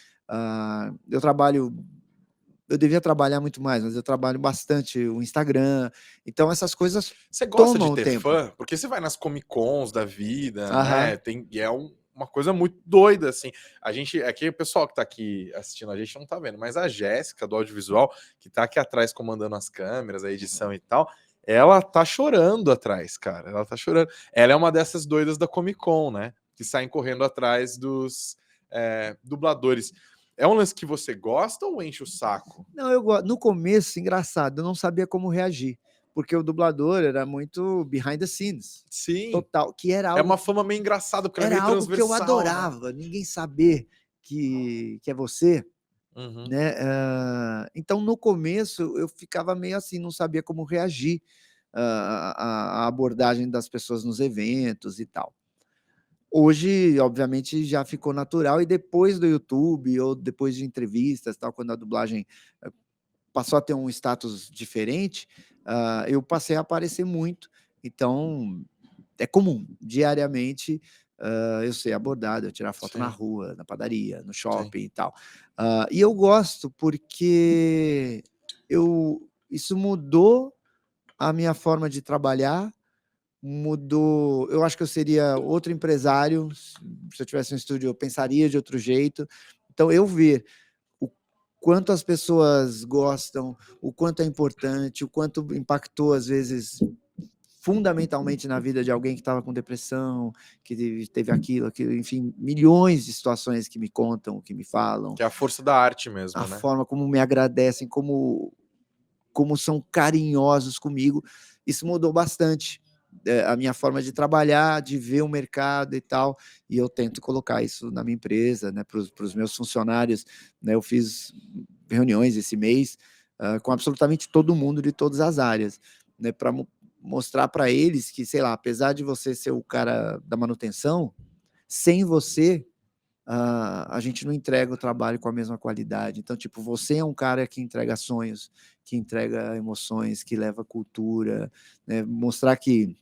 Eu devia trabalhar muito mais, mas eu trabalho bastante o Instagram, então essas coisas Você gosta de tomam ter tempo. fã? Porque você vai nas Comic Cons da vida, Aham. né, e é uma coisa muito doida, assim. A gente aqui, o pessoal que tá aqui assistindo a gente não tá vendo, mas a Jéssica, do audiovisual, que tá aqui atrás comandando as câmeras, a edição e tal, ela tá chorando atrás, cara, ela tá chorando. Ela é uma dessas doidas da Comic Con, né, que saem correndo atrás dos, dubladores. É um lance que você gosta ou enche o saco? Não, no começo, engraçado, eu não sabia como reagir, porque o dublador era muito behind the scenes, Sim, total, que é uma fama meio engraçada, porque ela é era meio algo que eu transversal, né. adorava, ninguém saber que é você, Uhum. né, então no começo eu ficava meio assim, não sabia como reagir, à abordagem das pessoas nos eventos e tal. Hoje, obviamente, já ficou natural e depois do YouTube ou depois de entrevistas, tal, quando a dublagem, passou a ter um status diferente, eu passei a aparecer muito, então é comum, diariamente, eu ser abordado, eu tirar foto na Sim, rua, na padaria, no sim, shopping e tal. E eu gosto porque isso mudou a minha forma de trabalhar, mudou, eu acho que eu seria outro empresário, se eu tivesse um estúdio eu pensaria de outro jeito. Então eu ver o quanto as pessoas gostam, o quanto é importante, o quanto impactou, às vezes, fundamentalmente na vida de alguém que estava com depressão, que teve aquilo, enfim, milhões de situações que me contam, que me falam, que é a força da arte a mesmo, né. forma como me agradecem, como são carinhosos comigo, isso mudou bastante, a minha forma de trabalhar, de ver o mercado e tal, e eu tento colocar isso na minha empresa, né, para os meus funcionários, né, eu fiz reuniões esse mês, com absolutamente todo mundo de todas as áreas, né, para mostrar para eles que, sei lá, apesar de você ser o cara da manutenção, sem você a gente não entrega o trabalho com a mesma qualidade. Então, tipo, você é um cara que entrega sonhos, que entrega emoções, que leva cultura, né, mostrar que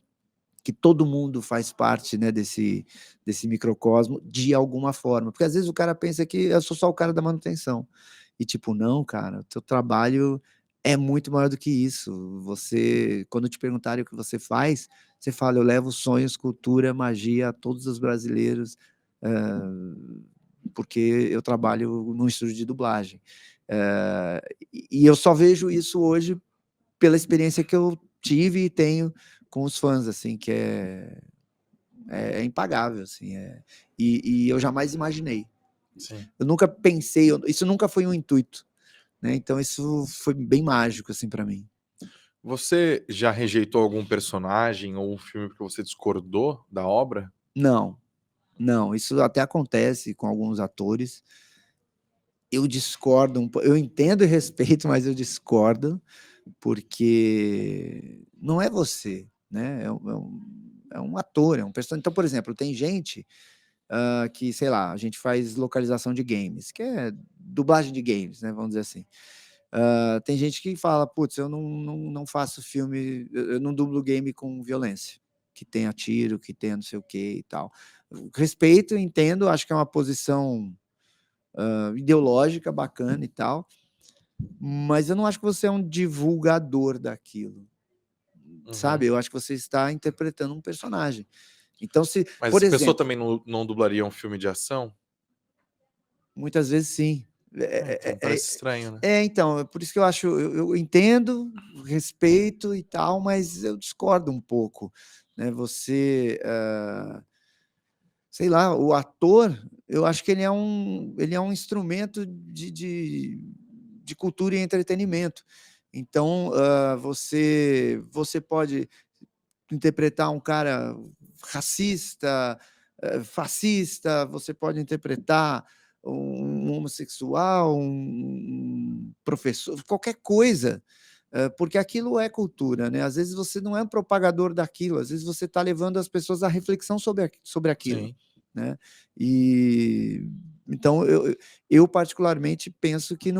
todo mundo faz parte, né, desse microcosmo de alguma forma, porque às vezes o cara pensa que eu sou só o cara da manutenção, e tipo, não cara, o teu trabalho é muito maior do que isso, você quando te perguntarem o que você faz, você fala: "Eu levo sonhos, cultura, magia a todos os brasileiros, hã, porque eu trabalho num estúdio de dublagem". E eu só vejo isso hoje pela experiência que eu tive e tenho com os fãs, assim, que é impagável, assim, e eu jamais imaginei. Sim. Eu nunca pensei, isso nunca foi um intuito, né, então isso foi bem mágico, assim, para mim. Você já rejeitou algum personagem ou um filme porque você discordou da obra? Não, não, isso até acontece com alguns atores, eu discordo eu entendo e respeito, mas eu discordo, porque não é você, né, é um ator, é um personagem. Então, por exemplo, tem gente, que, sei lá, a gente faz localização de games, que é dublagem de games, né, vamos dizer assim. Tem gente que fala: "Putz, eu não faço filme, eu não dublo game com violência, que tenha tiro, que tenha não sei o quê e tal". Eu respeito, entendo, acho que é uma posição, ideológica bacana e tal, mas eu não acho que você é um divulgador daquilo, sabe. Uhum. Eu acho que você está interpretando um personagem. Então se Mas por essa pessoa exemplo, também não dublaria um filme de ação? muitas vezes sim. Então parece estranho, né. Então, é por isso que eu acho, eu entendo, respeito e tal, mas eu discordo um pouco, né, você, sei lá, o ator, eu acho que ele é um instrumento de cultura e entretenimento. Então, você pode interpretar um cara racista, fascista, você pode interpretar um homossexual, um professor, qualquer coisa, porque aquilo é cultura, né? Às vezes você não é um propagador daquilo, às vezes você está levando as pessoas à reflexão sobre aquilo, Sim. né? E então eu particularmente penso que eu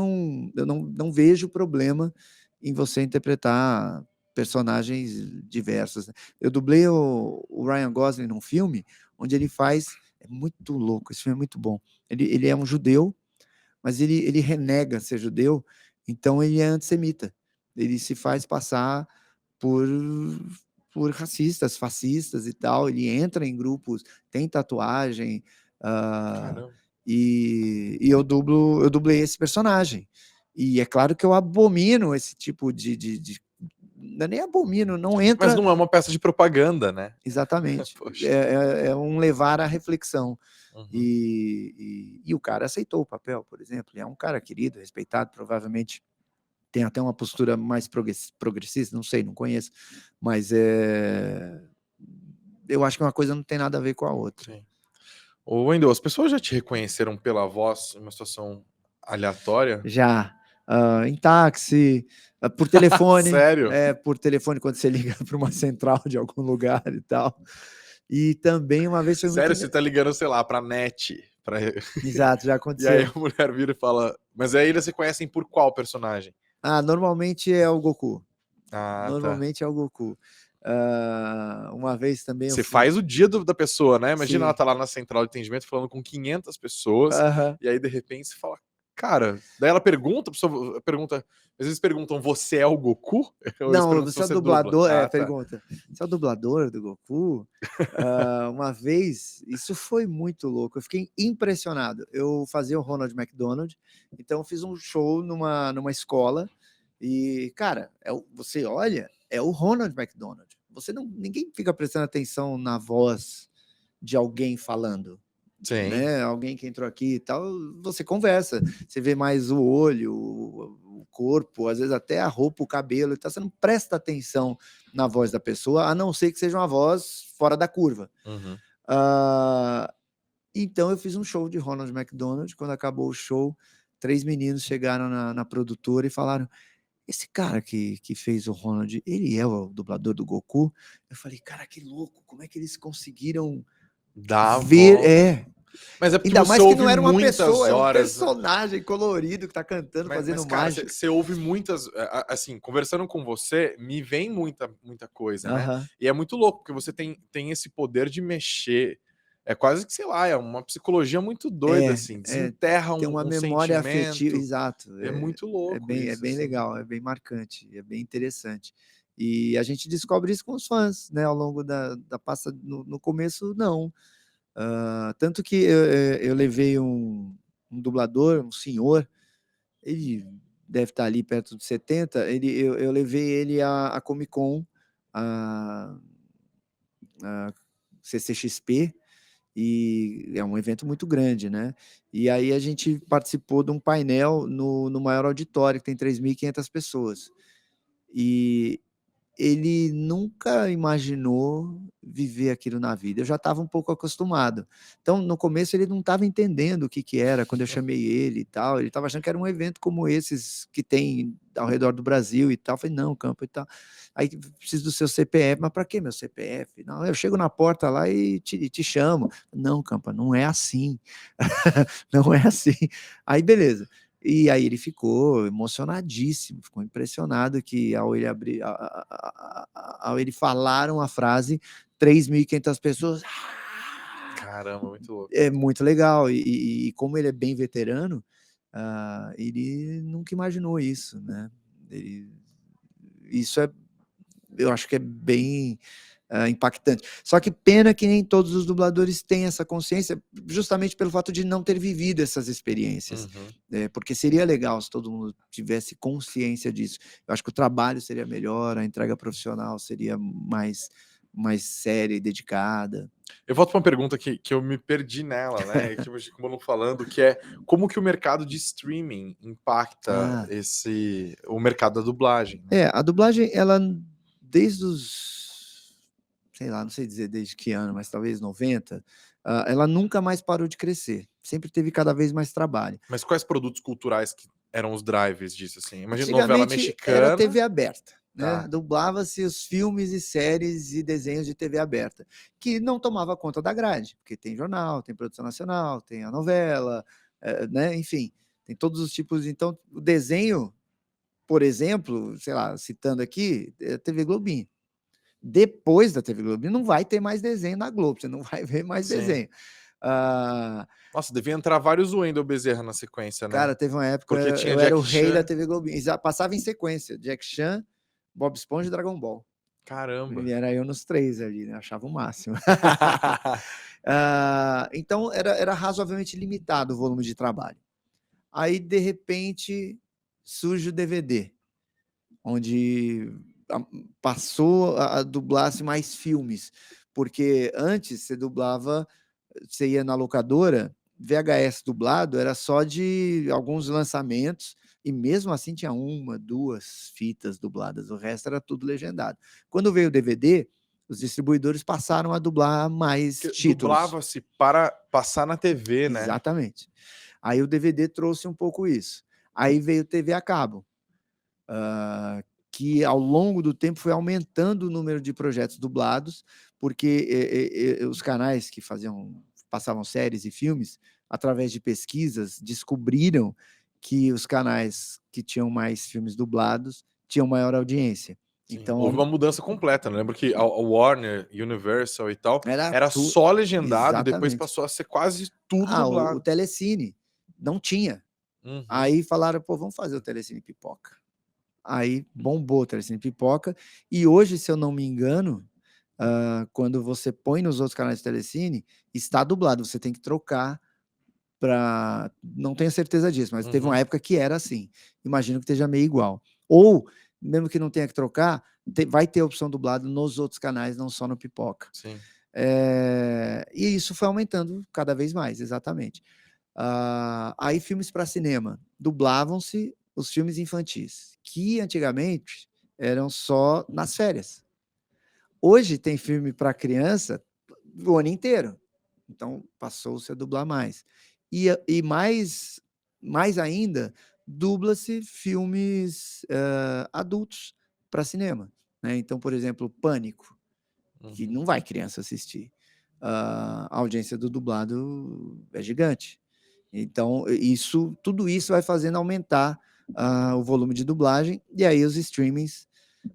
não vejo problema em você interpretar personagens diversos, né? Eu dublei o Ryan Gosling num filme onde ele faz, é muito louco, esse filme é muito bom. Ele é um judeu, mas ele renega ser judeu, então ele é antissemita. Ele se faz passar por racistas, fascistas e tal. Ele entra em grupos, tem tatuagem, ah, Caramba. e eu dublei esse personagem. E é claro que eu abomino esse tipo não é nem abomino, não Mas entra. não é uma peça de propaganda, né? Exatamente. Poxa. É um levar à reflexão. Uhum. E o cara aceitou o papel, por exemplo. Ele é um cara querido, respeitado, provavelmente tem até uma postura mais progressista, não sei, não conheço, mas eu acho que uma coisa não tem nada a ver com a outra. Sim. Ô, Wendel, as pessoas já te reconheceram pela voz em uma situação aleatória? Já, em táxi, Sério? por telefone quando você liga para uma central de algum lugar e tal. E também uma vez foi muito Sério, você tá ligando, sei lá, pra net, pra... exato, já e aí aconteceu. a mulher vira e fala... Mas aí eles se conhecem por qual personagem? Normalmente é o Goku. Ah, tá. Normalmente é o Goku. Uma vez também eu Você fui. faz o dia da pessoa, né? Imagina ela Sim. tá lá na central de atendimento falando com 500 pessoas, Aham. e aí de repente você fala, cara, daí ela pergunta, a pessoa pergunta, às vezes perguntam, você é o Goku? Ou eles Não, perguntam se você é o você dubla. dublador, Ah, tá. pergunta: "Você é o dublador do Goku?". Uma vez, isso foi muito louco, eu fiquei impressionado. Eu fazia o Ronald McDonald, então eu fiz um show numa escola e, cara, você olha, é o Ronald McDonald. Você não ninguém fica prestando atenção na voz de alguém falando. Sim. Né, alguém que entrou aqui e tal, você conversa, você vê mais o olho, o corpo, às vezes até a roupa, o cabelo, então você não presta atenção na voz da pessoa, a não ser que seja uma voz fora da curva. Uhum. Ah, então eu fiz um show de Ronald McDonald, quando acabou o show, 3 meninos chegaram na produtora e falaram: "Esse cara que fez o Ronald, ele é o dublador do Goku?". Eu falei: "Cara, que louco, como é que eles conseguiram Dá a ver". volta. Mas é porque Ainda você mais que ouve não era uma muitas pessoa, é um horas. personagem colorido que tá cantando, Mas fazendo cara, mágica. você ouve muitas. Assim, conversando com você, me vem muita coisa, né? Aham. E é muito louco, porque você tem esse poder de mexer. É quase que, sei lá, é uma psicologia muito doida, assim. Desenterra Tem uma um memória afetiva, sentimento. exato. É muito É louco bem, é isso, bem assim. legal, é bem marcante, é bem interessante. E a gente descobre isso com os fãs, né, ao longo da passa no começo não. Tanto que eu levei um dublador, um senhor, ele deve estar ali perto dos 70, eu levei ele à Comic Con, a CCXP, e é um evento muito grande, né. E aí a gente participou de um painel no maior auditório, que tem 3.500 pessoas. E ele nunca imaginou viver aquilo na vida, eu já estava um pouco acostumado. Então, no começo ele não estava entendendo o que que era, quando eu chamei ele e tal, ele estava achando que era um evento como esses que tem ao redor do Brasil e tal, eu falei: "Não, Campo e tal". Aí: "Preciso do seu CPF", "Mas para que meu CPF?". "Não, eu chego na porta lá e te chamo". "Não, Campa, não é assim, não é assim". Aí beleza. E aí ele ficou emocionadíssimo, ficou impressionado que ao ele abrir ao ele falar uma frase, 3.500 pessoas Caramba, muito louco. é muito legal. E como ele é bem veterano, ele nunca imaginou isso, né. Ele isso é eu acho que é bem, impactante. Só que pena que nem todos os dubladores têm essa consciência, justamente pelo fato de não ter vivido essas experiências. Uhum. Porque seria legal se todo mundo tivesse consciência disso. Eu acho que o trabalho seria melhor, a entrega profissional seria mais séria e dedicada. Eu volto para uma pergunta que eu me perdi nela, né, e que você acabou falando, que é como que o mercado de streaming impacta Ah. o mercado da dublagem, né? A dublagem ela desde os sei lá, não sei dizer desde que ano, mas talvez 90, ela nunca mais parou de crescer, sempre teve cada vez mais trabalho. Mas quais produtos culturais que eram os drives disso, assim? Imagina novela Antigamente era mexicana. TV aberta, né, Tá. dublava-se os filmes e séries e desenhos de TV aberta, que não tomava conta da grade, porque tem jornal, tem produção nacional, tem a novela, né, enfim, tem todos os tipos. Então o desenho, por exemplo, sei lá, citando aqui, TV Globinho. Depois da TV Globinho não vai ter mais desenho na Globo, você não vai ver mais Sim. desenho. Ah, Nossa, devia entrar vários Wendel Bezerra na sequência, né? cara, teve uma época Porque tinha eu era o Jack rei da Chan. TV Globinho, passava em sequência, Jack Chan, Bob Esponja e Dragon Ball. E Caramba. era eu nos 3 ali, né, achava o máximo. Então era razoavelmente limitado o volume de trabalho. Aí, de repente, surge o DVD, onde a passou a dublar-se mais filmes, porque antes você ia na locadora, VHS dublado era só de alguns lançamentos, e mesmo assim tinha 1, 2 fitas dubladas, o resto era tudo legendado. Quando veio o DVD, os distribuidores passaram a dublar mais Que títulos. dublava-se para passar na TV, né? Exatamente. Aí o DVD trouxe um pouco isso. Aí veio TV a cabo, que ao longo do tempo foi aumentando o número de projetos dublados, porque os canais que passavam séries e filmes, através de pesquisas, descobriram que os canais que tinham mais filmes dublados tinham maior audiência. Sim, Então houve uma mudança completa, né, eu lembro que a Warner, Universal e tal, era era tu só legendado e depois exatamente. passou a ser quase tudo O dublado. Telecine não tinha. Uhum. Aí falaram: "Pô, vamos fazer o Telecine Pipoca". Aí bombou o Telecine Pipoca, e hoje, se eu não me engano, quando você põe nos outros canais de Telecine, está dublado, você tem que trocar para, não tenho certeza disso, mas teve uma Uhum. época que era assim, imagino que esteja meio igual. Ou, mesmo que não tenha que trocar, vai ter opção dublado nos outros canais, não só no Pipoca. Sim. E isso foi aumentando cada vez mais, exatamente. Aí filmes para cinema, dublavam-se os filmes infantis, que antigamente eram só nas férias. Hoje tem filme para criança o ano inteiro, então passou-se a dublar mais. E mais ainda, dubla-se filmes, adultos para cinema, né. Então, por exemplo, Pânico, que Uhum. não vai criança assistir. A audiência do dublado é gigante. Então, tudo isso vai fazendo aumentar, o volume de dublagem, e aí os streamings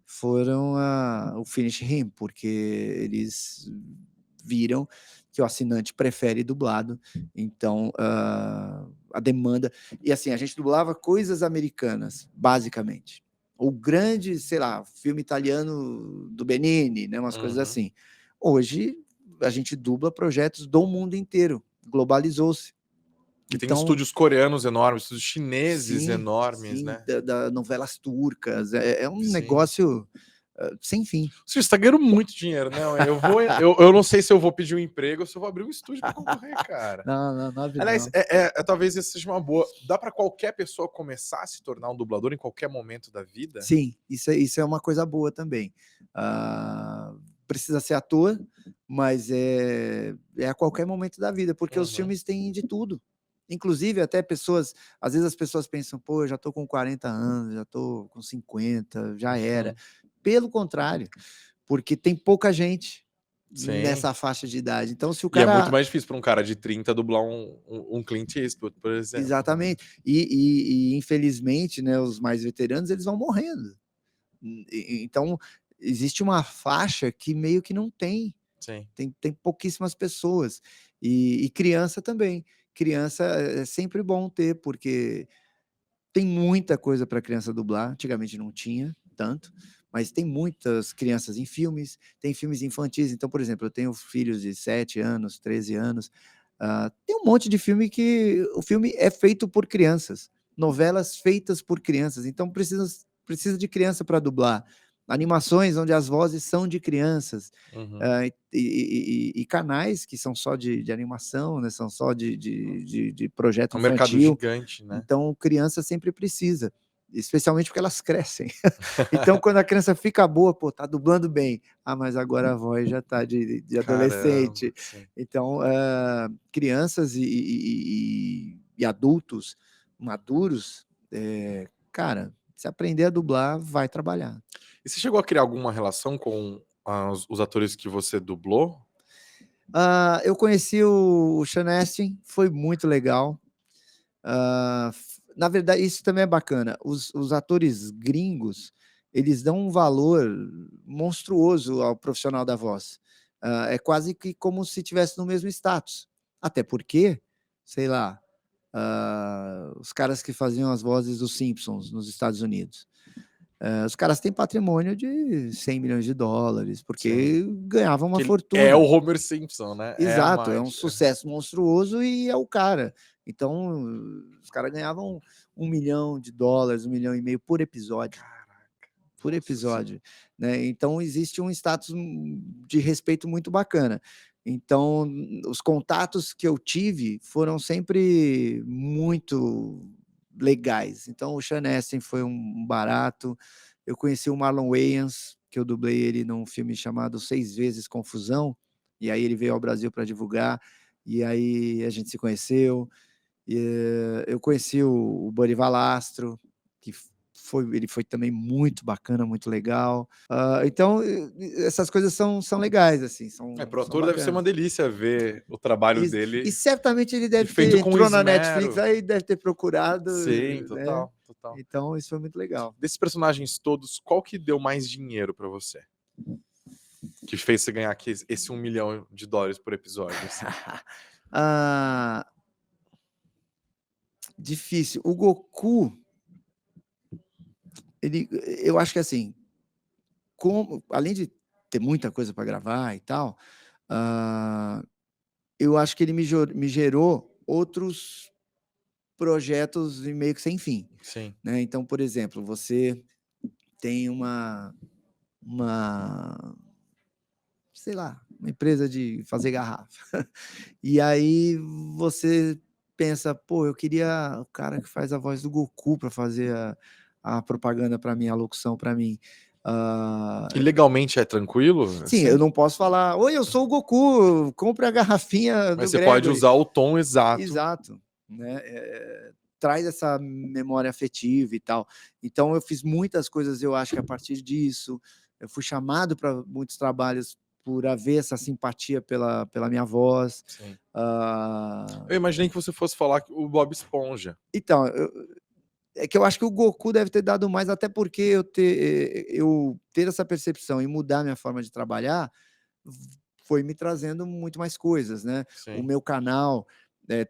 foram o finish him, porque eles viram que o assinante prefere dublado, então, a demanda, e assim, a gente dublava coisas americanas, basicamente. O grande, sei lá, filme italiano do Benigni, né, umas coisas Uhum. assim. Hoje, a gente dubla projetos do mundo inteiro, globalizou-se. Que tem Então, estúdios coreanos enormes, estúdios chineses sim, enormes, sim, né. da novelas turcas, é um Sim. negócio, sem fim. Você tá ganhando muito dinheiro, né, eu não sei se eu vou pedir um emprego ou se eu vou abrir um estúdio para concorrer, cara. Não, não, não abre Aliás, não. talvez essa seja uma boa. Dá para qualquer pessoa começar a se tornar um dublador em qualquer momento da vida? Sim, isso é uma coisa boa também. Ah, precisa ser ator, mas é a qualquer momento da vida, porque os Uhum. filmes têm de tudo. Inclusive até pessoas, às vezes as pessoas pensam: "Pô, eu já estou com 40 anos, já estou com 50, já era". Uhum. Pelo contrário, porque tem pouca gente Sim. nessa faixa de idade. Então se o E é muito cara mais difícil para um cara de 30 dublar um Clint Eastwood, por exemplo, né. exatamente. E infelizmente, né, os mais veteranos, eles vão morrendo. Então, existe uma faixa que meio que não tem, Sim. tem pouquíssimas pessoas. E criança também. Criança é sempre bom ter, porque tem muita coisa para criança dublar, antigamente não tinha tanto, mas tem muitas crianças em filmes, tem filmes infantis. Então, por exemplo, eu tenho filhos de 7 anos, 13 anos, tem um monte de filme que o filme é feito por crianças, novelas feitas por crianças, então precisa de criança para dublar. Animações onde as vozes são de crianças, Uhum. e canais que são só de animação, né, são só de projeto É um mercado infantil, gigante, né. então criança sempre precisa, especialmente porque elas crescem. Então quando a criança fica boa, pô, tá dublando bem, mas agora a voz já tá de Caramba, adolescente. sim. Então, crianças e adultos maduros, Cara, se aprender a dublar, vai trabalhar. E você chegou a criar alguma relação com os atores que você dublou? Eu conheci o Sean Astin, foi muito legal. Na verdade, isso também é bacana. Os atores gringos, eles dão um valor monstruoso ao profissional da voz. É quase que como se tivesse no mesmo status. Até porque, sei lá, os caras que faziam as vozes dos Simpsons nos Estados Unidos, os caras têm patrimônio de 100 milhões de dólares, Sim. porque ganhavam uma Que ele é o fortuna. Homer Simpson, né? É a Exato, é um Marge. sucesso monstruoso e é o cara. Então, os caras ganhavam 1 milhão de dólares, 1,5 milhão por episódio. Caraca. Por Nossa, sim. episódio, né? Então existe um status de respeito muito bacana. Então, os contatos que eu tive foram sempre muito legais. Então, o Sean Astin foi um barato. Eu conheci o Marlon Wayans, que eu dublei ele num filme chamado 6 Vezes Confusão, e aí ele veio ao Brasil para divulgar, e aí a gente se conheceu. Eu conheci o Buddy Valastro, que ele foi também muito bacana, muito legal. Então, essas coisas são legais, assim, Pro são ator deve ser uma bacanas. delícia ver o trabalho E dele certamente ele e deve feito ter com entrou na Netflix, esmero. aí deve ter procurado, Sim, né, total, total. então isso foi muito legal. Desses personagens todos, qual que deu mais dinheiro pra você? Que fez você ganhar aqui esse 1 milhão de dólares por episódio, assim? Ah, difícil. O Goku, eu acho que assim, além de ter muita coisa para gravar e tal, eu acho que ele me gerou outros projetos meio que sem fim, Sim. né. Então, por exemplo, você tem uma, sei lá, uma empresa de fazer garrafa, e aí você pensa: "Pô, eu queria o cara que faz a voz do Goku para fazer a propaganda para mim, a locução para mim". Hã, E legalmente é tranquilo, sim, eu assim? não posso falar: "Oi, eu sou o Goku, compre a garrafinha Mas do você pode Gregory". usar o tom exato. Exato, né, traz essa memória afetiva e tal. Então eu fiz muitas coisas, eu acho que a partir disso, eu fui chamado para muitos trabalhos por haver essa simpatia pela minha voz. Sim. Ah, Eu imaginei que você fosse falar que o Bob Esponja. então, é que eu acho que o Goku deve ter dado mais, até porque eu ter essa percepção e mudar minha forma de trabalhar, foi me trazendo muito mais coisas, né. O Sim. meu canal,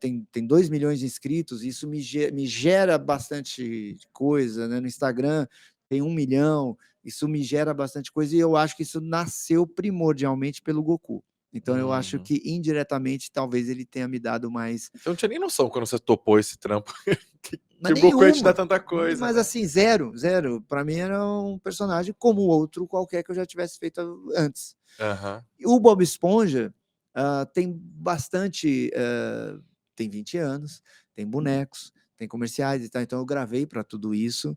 tem 2 milhões de inscritos, e isso me gera bastante coisa, né. No Instagram tem 1 milhão, isso me gera bastante coisa, e eu acho que isso nasceu primordialmente pelo Goku. Então eu acho Uhum. que indiretamente talvez ele tenha me dado mais. Você não tinha nem noção quando você topou esse trampo que Mas o Goku ia te dar nenhuma, tanta coisa, mas né? assim, zero, zero. Para mim era um personagem como outro qualquer que eu já tivesse feito antes. Aham. E o Bob Esponja, tem bastante, tem 20 anos, tem bonecos, tem comerciais e tal, então eu gravei para tudo isso.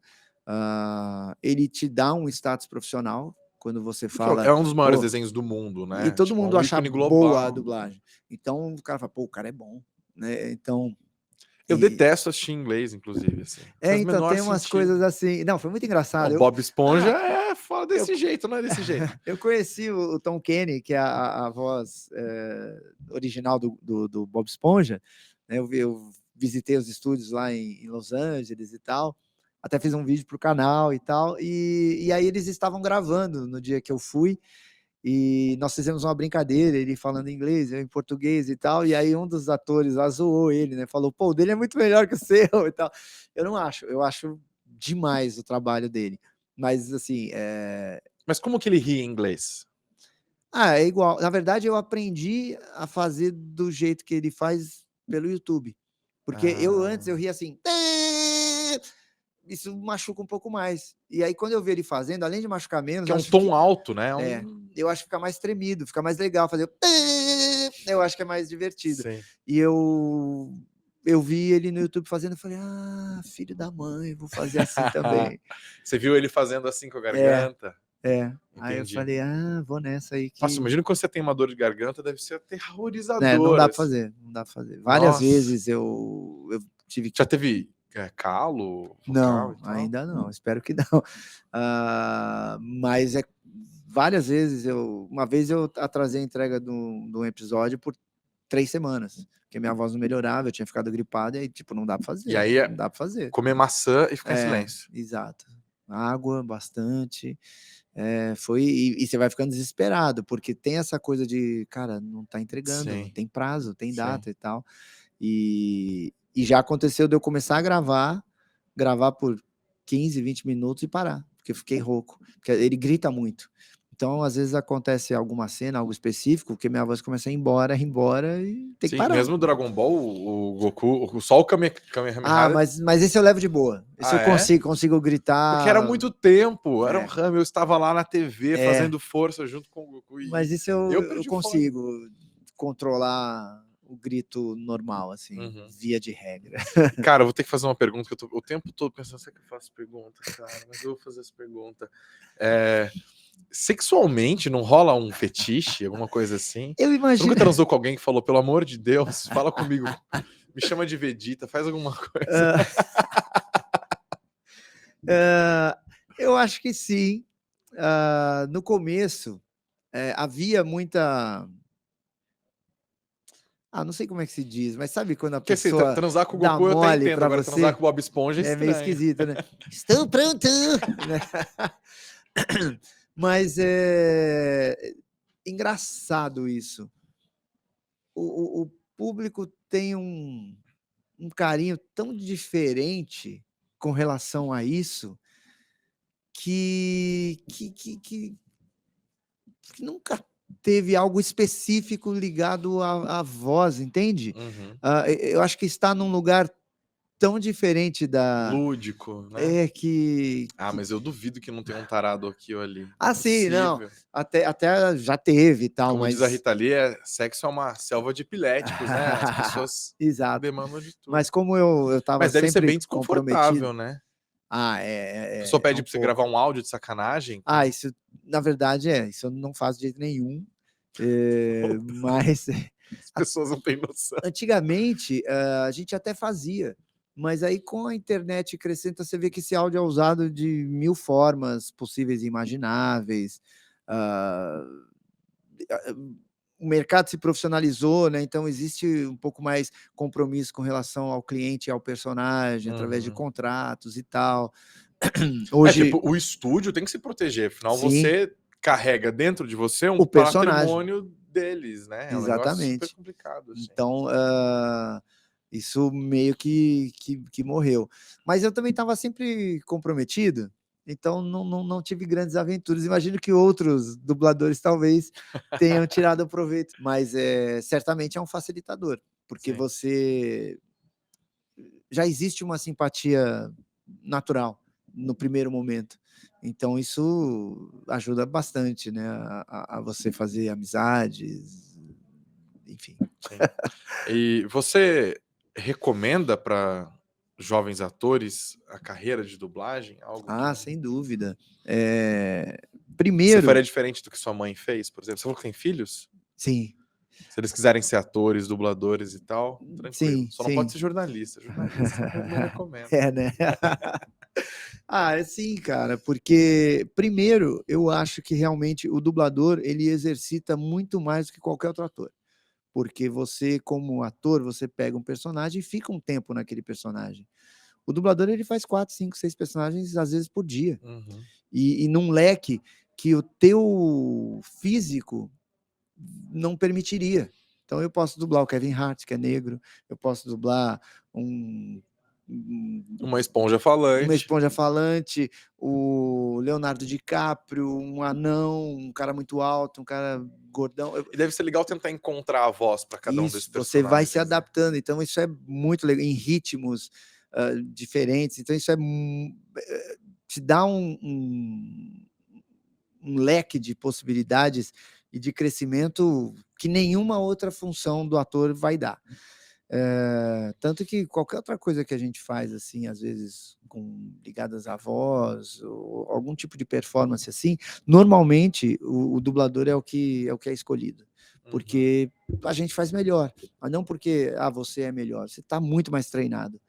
Ele te dá um status profissional quando você Porque fala: é um dos maiores "Pô", desenhos do mundo, e né, todo tipo, é mundo um acha ícone boa a global. dublagem. Então o cara fala: "Pô, o cara é bom", né, então Eu e detesto assistir em inglês, inclusive, assim. Não faz o então menor tem umas sentido. coisas assim, não, foi muito Não, engraçado. Bob Esponja Ah, é fala eu desse jeito, não é desse jeito. eu conheci o Tom Kenny, que é a voz, original do Bob Esponja, né, eu visitei os estúdios lá em Los Angeles e tal, até fiz um vídeo para o canal e tal, e aí eles estavam gravando no dia que eu fui, e nós fizemos uma brincadeira, ele falando inglês, eu em português e tal, e aí um dos atores lá zoou ele, né, falou: "Pô, o dele é muito melhor que o seu", e tal. Eu não acho, eu acho demais o trabalho dele, mas assim, Mas como que ele ri em inglês? é igual. Na verdade, eu aprendi a fazer do jeito que ele faz pelo YouTube. Porque eu antes eu Ah, ria assim, "Tê", isso machuca um pouco mais. E aí quando eu vi ele fazendo, além de machucar menos, que é um acho tom que alto, né, eu acho que fica mais tremido, fica mais legal fazer o "Tê", eu acho que é mais divertido. Sim. E eu vi ele no YouTube fazendo, eu falei: "Ah, filho da mãe, vou fazer assim também". Você viu ele fazendo assim com a É, garganta? é. Aí eu Entendi. falei: "Ah, vou nessa aí Nossa, que". imagina quando você tem uma dor de garganta, deve ser É, não aterrorizador, dá pra assim. fazer, não dá pra fazer. Várias Nossa. vezes eu tive Já que teve calo, vocal Não, e tal? ainda não, espero que não. Mas várias vezes uma vez eu atrasei a entrega de um episódio por 3 semanas, porque minha voz não melhorava, eu tinha ficado gripado e aí, tipo, não dá pra E fazer, aí não dá pra fazer. comer maçã e ficar em silêncio. Exato. Água bastante, e você vai ficando desesperado, porque tem essa coisa de: "Cara, não tá entregando, Sim, tem prazo, tem sim. data e tal". E já aconteceu de eu começar a gravar por 15, 20 minutos e parar, porque eu fiquei rouco, porque ele grita muito. Então, às vezes acontece alguma cena, algo específico, que minha voz começa a ir embora e tem que Sim, parar. mesmo o Dragon Ball, o Goku, só o Kamehameha. Mas esse eu levo de boa. Esse Ah, eu é? consigo Porque era gritar. muito tempo, era um É, Rami, eu estava lá na TV é, fazendo força junto com o Goku e mas isso eu eu eu perdi o fone. consigo controlar o grito normal, assim, Uhum. via de regra. Cara, eu vou ter que fazer uma pergunta que eu tô o tempo todo pensando: "Será que eu faço pergunta, cara?", mas eu vou fazer essa pergunta. Sexualmente não rola um fetiche, alguma coisa assim? Eu Você nunca imagino. transou com alguém que falou: "Pelo amor de Deus, fala comigo, me chama de Vegeta, faz alguma coisa"? hã, hã, eu acho que sim. No começo, havia muita. Não sei como é que se diz, mas sabe quando a Porque assim, pessoa transar com o dá Goku eu até mole entendo, para agora transar você? com o Bob Esponja é É meio estranho. esquisito, né? "Estou pronto", né. Mas é engraçado isso. O público tem um carinho tão diferente com relação a isso, que nunca teve algo específico ligado à voz, entende? Uhum. Eu acho que está num lugar tão diferente da Lúdico, né. é, que Mas eu duvido que não tenha um tarado aqui ou ali, sim, não, impossível. até já teve e tal, Como diz a mas Rita Lee, sexo é uma selva de epiléticos, né, as pessoas exato. demandam de tudo. Mas como eu estava Mas deve ser sempre bem comprometido. desconfortável, né. A pessoa É pede um pra você gravar pouco. um áudio de sacanagem, então Isso na verdade isso eu não faço de jeito nenhum, mas as pessoas não têm noção. antigamente, a gente até fazia, mas aí com a internet crescendo, você vê que esse áudio é usado de 1000 formas possíveis e imagináveis. Ah, o mercado se profissionalizou, né, então existe um pouco mais compromisso com relação ao cliente e ao personagem, através de Uhum. contratos e tal. Tipo, Hoje o estúdio tem que se proteger, afinal sim, você carrega dentro de você um o personagem, patrimônio deles, né, é um negócio super exatamente. complicado, assim. Então, isso meio que morreu. Mas eu também estava sempre comprometido, então não tive grandes aventuras. Imagino que outros dubladores talvez tenham tirado proveito, mas, certamente é um facilitador, porque Sim, você já existe uma simpatia natural no primeiro momento. Então isso ajuda bastante, né, a você fazer amizades, enfim. sim. E você recomenda para jovens atores a carreira de dublagem? Algo que Sem dúvida. você faria Primeiro diferente do que sua mãe fez, por exemplo? Você falou que tem filhos? sim, Se eles quiserem ser atores, dubladores e tal, tranquilo. sim, Só não pode sim. ser jornalista. Jornalista não recomendo. É, né. Sim, cara, porque primeiro, eu acho que realmente o dublador, ele exercita muito mais do que qualquer outro ator, porque você como ator, você pega um personagem e fica um tempo naquele personagem. O dublador, ele faz 4, 5, 6 personagens, às vezes, por dia, Uhum. e num leque que o teu físico não permitiria. Então eu posso dublar o Kevin Hart, que é negro, eu posso dublar um Uma esponja uma falante. esponja falante, o Leonardo DiCaprio, um anão, um cara muito alto, um cara gordão. E deve ser legal tentar encontrar a voz para cada um desses Isso, você vai se personagens, né. adaptando, então isso é muito legal, em ritmos, diferentes, então isso te dá um leque de possibilidades e de crescimento que nenhuma outra função do ator vai dar. Tanto que qualquer outra coisa que a gente faz, assim, às vezes ligadas à voz ou algum tipo de performance, assim, normalmente o dublador é o que é escolhido, Uhum. porque a gente faz melhor, mas não porque, você é melhor, você está muito mais treinado.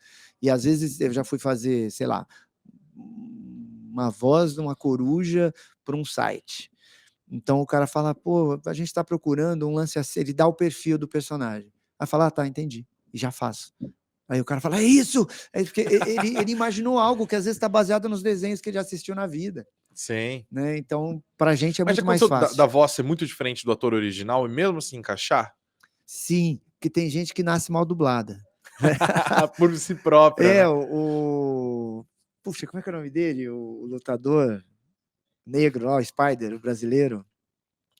E às vezes eu já fui fazer, sei lá, uma voz de uma coruja para um site. Então o cara fala: "Pô, a gente está procurando um lance assim", ele dá o perfil do personagem. Aí fala: "Ah, tá, entendi", e já faço. Aí o cara fala: "É isso!" É porque ele imaginou algo que às vezes está baseado nos desenhos que ele já assistiu na vida, Sim. né, então pra gente é Mas já muito mais aconteceu da fácil. voz ser muito diferente do ator original e mesmo assim encaixar? Sim, que tem gente que nasce mal dublada. Por si própria, É, né? puxa, como é que é o nome dele? O lutador negro lá, o Spider, o brasileiro,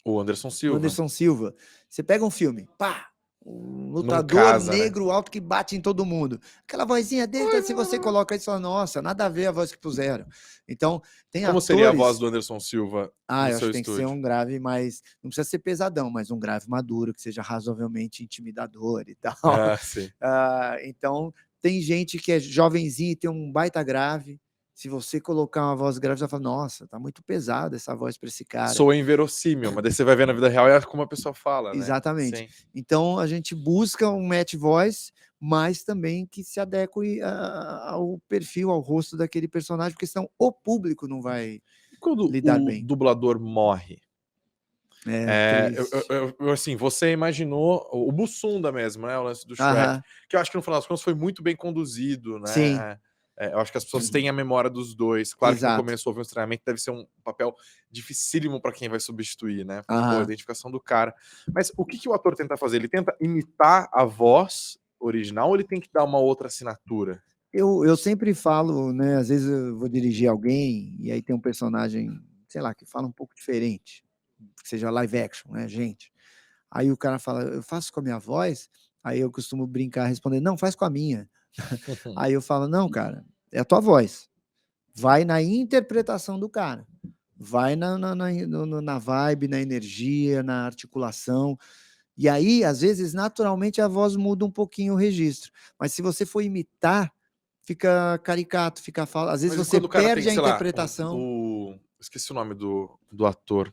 O Anderson o Silva. Anderson Silva. Você pega um filme, pá, um Não lutador casa, né? negro alto que bate em todo mundo. Aquela vozinha dele, Oi, se você coloca isso, fala: "Nossa, nada a ver a voz que puseram". Então, tem como seria a voz atores. do Anderson Silva no Eu acho seu que tem que ser estúdio? um grave, mas não precisa ser pesadão, mas um grave maduro, que seja razoavelmente intimidador e tal. Ah, sim. Então, tem gente que é jovenzinho e tem um baita grave. Se você colocar uma voz grave, você vai falar: "Nossa, tá muito pesada essa voz para esse cara". Soa inverossímil, mas daí você vai ver na vida real é como a pessoa fala, né? Exatamente. Sim. Então a gente busca um match voice, mas também que se adeque ao perfil, ao rosto daquele personagem, porque senão o público não vai E quando lidar o bem. dublador morre? É, triste. Assim, você imaginou o Bussunda mesmo, né, o lance do Shrek, Aham. que eu acho que no final das contas foi muito bem conduzido, Sim. né, eu acho que as pessoas têm a memória dos 2. Claro que no Exato. começo houve um estranhamento, deve ser um papel dificílimo para quem vai substituir, né, porque, pô, a Aham. identificação do cara. Mas o que que o ator tenta fazer? Ele tenta imitar a voz original ou ele tem que dar uma outra assinatura? Eu sempre falo, né, às vezes eu vou dirigir alguém, e aí tem um personagem, sei lá, que fala um pouco diferente, que seja live action, né, gente. Aí o cara fala: "Eu faço com a minha voz?" Aí eu costumo brincar respondendo: "Não, faz com a minha". Aí eu falo: "Não, cara, é a tua voz. Vai na interpretação do cara. Vai na vibe, na energia, na articulação". E aí, às vezes, naturalmente, a voz muda um pouquinho o registro. Mas se você for imitar, fica caricato, fica fala às vezes Mas e você quando o cara tem, perde a sei lá, interpretação. esqueci o nome do ator.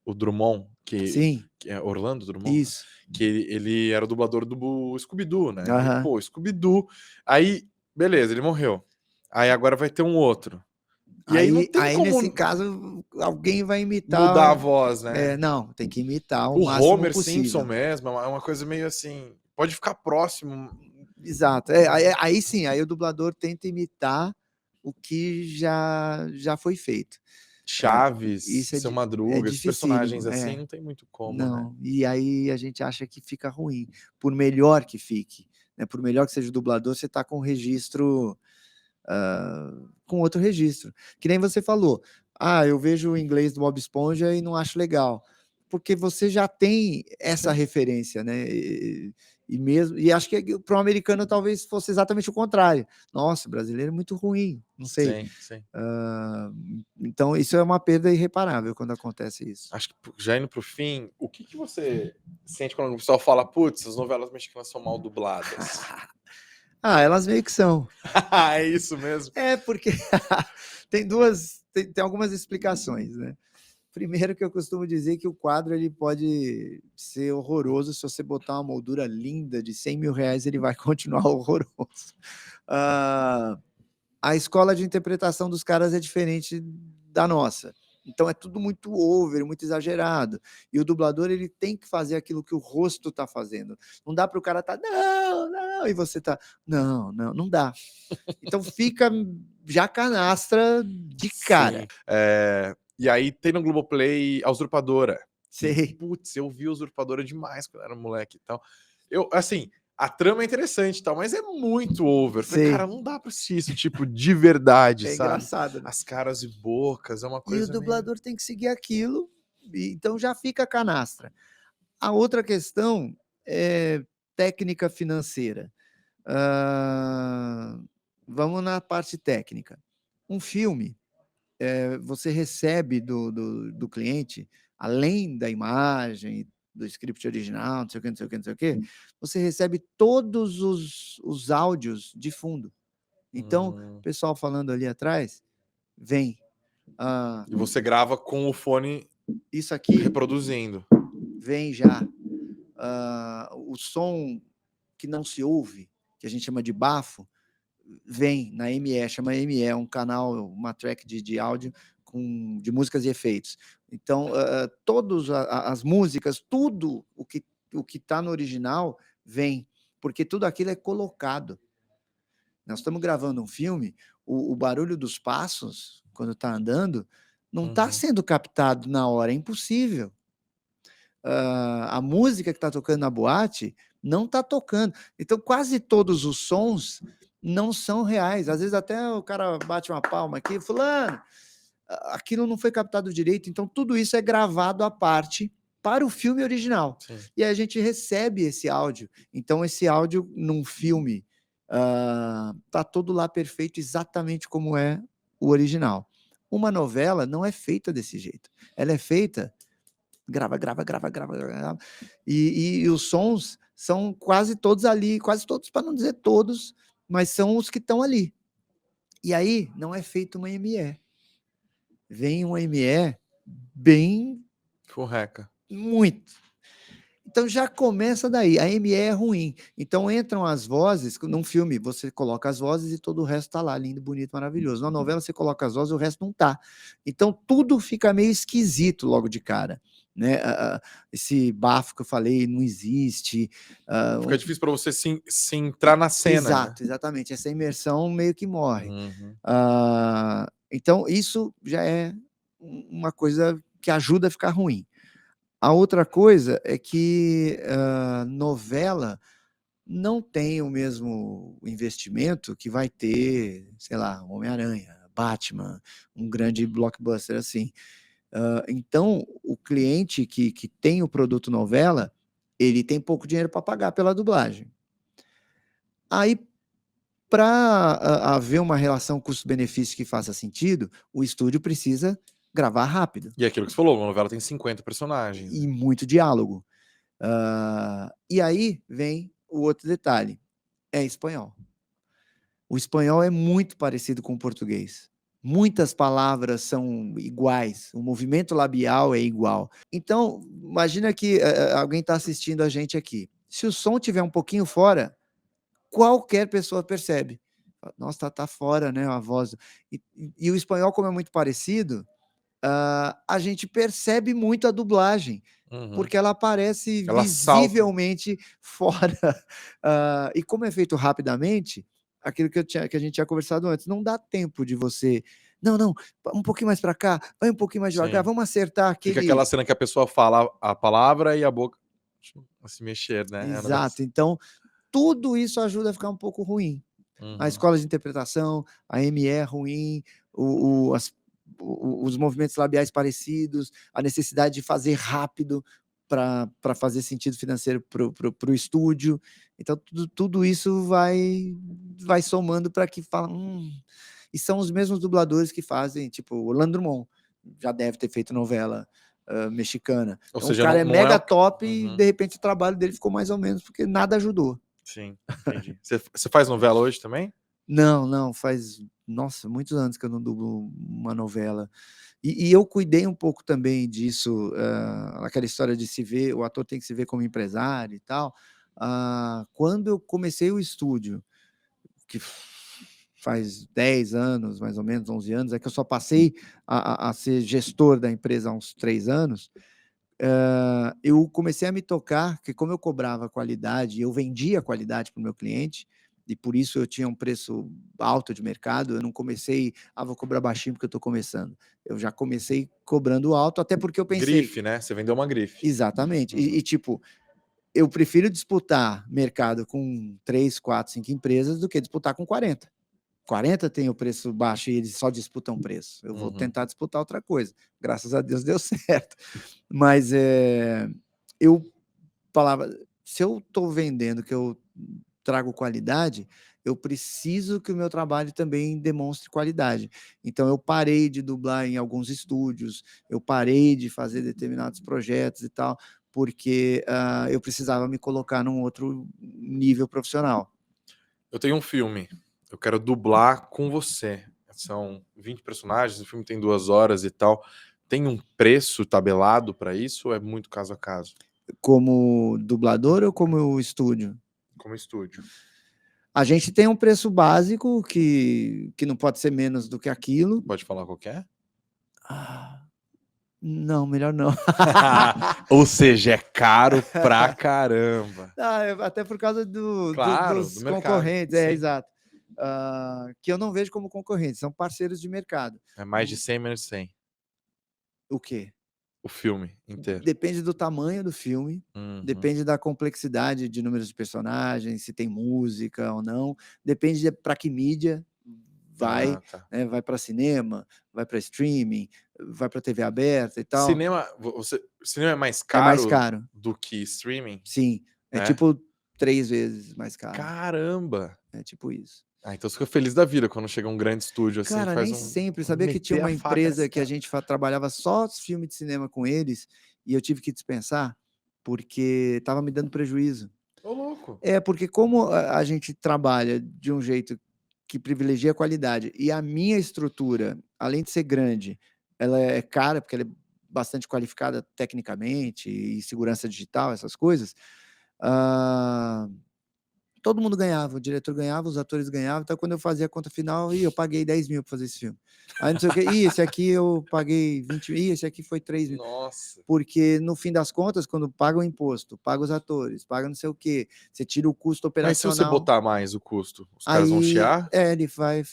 O Drummond, Sim, que é Orlando Drummond, isso. que ele era o dublador do Scooby-Doo, né. E, Aham. pô, Scooby-Doo aí beleza, ele morreu. Aí agora vai ter um outro. E aí não tem Aí nesse como caso, alguém vai mudar imitar. a voz, né. Não, tem que imitar o O máximo Homer Simpson possível. mesmo é uma coisa meio assim, pode ficar próximo. Exato. Aí sim, aí o dublador tenta imitar o que já foi feito. É, Chaves, isso Seu é Madruga, esses personagens dificílimo. assim, não tem muito como, né. Não, e aí a gente acha que fica ruim, por melhor que fique, né, por melhor que seja o dublador, você está com um registro, com outro registro. Que nem você falou: "Ah, eu vejo o inglês do Bob Esponja e não acho legal", porque você já tem essa Sim, referência, né, e acho que para um americano talvez fosse exatamente o contrário. "Nossa, o brasileiro é muito ruim", não sei. sim, sim. Então isso é uma perda irreparável quando acontece isso. Acho que já indo para o fim, o que que você sente quando o pessoal fala: "Putz, as novelas mexicanas são mal dubladas"? Elas meio que são. É isso mesmo? É, porque tem algumas explicações, né. Primeiro que eu costumo dizer que o quadro ele pode ser horroroso, se você botar uma moldura linda de R$ 100.000, ele vai continuar horroroso. Ah, a escola de interpretação dos caras é diferente da nossa. Então é tudo muito over, muito exagerado. E o dublador ele tem que fazer aquilo que o rosto está fazendo. Não dá para o cara estar "Não, não", e você tá "Não, não", não dá. Então fica já canastra de cara. Sim. E aí tem no Globoplay A Usurpadora, que, Sei, putz, eu vi Usurpadora demais quando era moleque e tal. Eu assim, a trama é interessante e tal, mas é muito over. Falei: "Cara, sei. não dá pra assistir isso, tipo, de verdade", É sabe. engraçado, né. As caras e bocas, é uma E o coisa meio dublador tem que seguir aquilo, e então já fica canastra. A outra questão é técnica financeira. Hã, vamos na parte técnica. Um filme, você recebe do cliente, além da imagem, do script original, não sei o quê, não sei o quê, não sei o quê, você recebe todos os áudios de fundo. Então, o hum. pessoal falando ali atrás, vem, ah, E você grava com o fone isso aqui reproduzindo. vem já, o som que não se ouve, que a gente chama de bafo, vem na ME, chama ME, é um canal, uma track de áudio de músicas e efeitos. Então, todas as músicas, tudo o que está no original vem, porque tudo aquilo é colocado. Nós estamos gravando um filme, o barulho dos passos, quando está andando, não está sendo captado na hora, é impossível. A música que está tocando na boate não está tocando. Então, quase todos os sons não são reais. Às vezes até o cara bate uma palma aqui, fulano, aquilo não foi captado direito. Então, tudo isso é gravado à parte para o filme original. Sim. E aí a gente recebe esse áudio. Então, esse áudio num filme tá todo lá perfeito, exatamente como é o original. Uma novela não é feita desse jeito. Ela é feita grava. E os sons são quase todos ali, quase todos, para não dizer todos, mas são os que estão ali. E aí não é feito uma ME. Vem uma ME bem... Furreca. Muito. Então já começa daí, a ME é ruim. Então entram as vozes, num filme você coloca as vozes e todo o resto está lá, lindo, bonito, maravilhoso. Na novela você coloca as vozes e o resto não está. Então tudo fica meio esquisito logo de cara. Né? Esse bafo que eu falei não existe. Fica difícil para você se entrar na cena. Exato, né? Exatamente. Essa imersão meio que morre. Uhum. Então isso já é uma coisa que ajuda a ficar ruim. A outra coisa é que novela não tem o mesmo investimento que vai ter, sei lá, Homem-Aranha, Batman, um grande blockbuster assim. Então, o cliente que tem o produto novela, ele tem pouco dinheiro para pagar pela dublagem. Aí, para haver uma relação custo-benefício que faça sentido, o estúdio precisa gravar rápido. E aquilo que você falou, uma novela tem 50 personagens. E muito diálogo. E aí vem o outro detalhe, é espanhol. O espanhol é muito parecido com o português. Muitas palavras são iguais, o movimento labial é igual. Então, imagina que alguém está assistindo a gente aqui. Se o som estiver um pouquinho fora, qualquer pessoa percebe. Nossa, tá fora, né, a voz. E o espanhol, como é muito parecido, a gente percebe muito a dublagem, porque ela aparece visivelmente fora. E como é feito rapidamente, aquilo que a gente tinha conversado antes, não dá tempo de você... Não, um pouquinho mais para cá, vai um pouquinho mais devagar, vamos acertar aquele... Fica aquela cena que a pessoa fala a palavra e a boca a se mexer, né? Exato, então tudo isso ajuda a ficar um pouco ruim. A escola de interpretação, a ME é ruim, os movimentos labiais parecidos, a necessidade de fazer rápido para fazer sentido financeiro para o estúdio. Então, tudo isso vai somando para que fala... E são os mesmos dubladores que fazem, tipo, o Orlando Drummond, já deve ter feito novela mexicana. Ou então, seja, o cara é não mega é... top e, de repente, o trabalho dele ficou mais ou menos, porque nada ajudou. Sim, entendi. Você faz novela hoje também? Não, faz, nossa, muitos anos que eu não dublo uma novela. E eu cuidei um pouco também disso, aquela história de se ver, o ator tem que se ver como empresário e tal. Quando eu comecei o estúdio, que faz 10 anos, mais ou menos, 11 anos, é que eu só passei a ser gestor da empresa há uns 3 anos, eu comecei a me tocar que, como eu cobrava qualidade, eu vendia qualidade para o meu cliente, e por isso eu tinha um preço alto de mercado. Eu não comecei, vou cobrar baixinho porque eu estou começando. Eu já comecei cobrando alto, até porque eu pensei... Grife, né? Você vendeu uma grife. Exatamente. Tipo, eu prefiro disputar mercado com 3, 4, 5 empresas do que disputar com 40. 40 tem o preço baixo e eles só disputam preço. Eu vou tentar disputar outra coisa. Graças a Deus deu certo. Mas eu falava, se eu estou vendendo que eu trago qualidade, eu preciso que o meu trabalho também demonstre qualidade. Então, eu parei de dublar em alguns estúdios, eu parei de fazer determinados projetos e tal, porque eu precisava me colocar num outro nível profissional. Eu tenho um filme, eu quero dublar com você. São 20 personagens, o filme tem 2 horas e tal. Tem um preço tabelado para isso ou é muito caso a caso? Como dublador ou como estúdio? Como estúdio. A gente tem um preço básico que não pode ser menos do que aquilo. Pode falar qual que é? Ah, não, melhor não. Ou seja, é caro pra caramba. Até por causa Claro, dos do mercado, concorrentes, sim. exato. Que eu não vejo como concorrentes, são parceiros de mercado. É mais de 100 menos 100, O quê? o filme inteiro. Depende do tamanho do filme, Uhum. depende da complexidade de números de personagens, se tem música ou não, depende para que mídia vai, tá. né, vai para cinema, vai para streaming, vai para TV aberta e tal. Cinema é mais É mais caro caro, do que streaming? sim. É É? tipo 3 vezes mais caro. Caramba! É tipo isso. Então você fica feliz da vida quando chega um grande estúdio assim, Cara, faz nem um sempre. Sabia que tinha meter a uma faca empresa nesse que a cara. gente trabalhava só filme de cinema com eles, e eu tive que dispensar, porque estava me dando prejuízo. Ô louco! É, porque como a gente trabalha de um jeito que privilegia a qualidade, e a minha estrutura, além de ser grande, ela é cara, porque ela é bastante qualificada tecnicamente, e segurança digital, essas coisas, hã todo mundo ganhava, o diretor ganhava, os atores ganhavam, então quando eu fazia a conta final, eu paguei 10.000 para fazer esse filme. Aí não sei o quê, esse aqui eu paguei 20, esse aqui foi 3.000. Nossa! Porque no fim das contas, quando paga o imposto, paga os atores, paga não sei o quê, você tira o custo Mas se você operacional, botar mais o custo, os caras vão aí chiar? ele vai,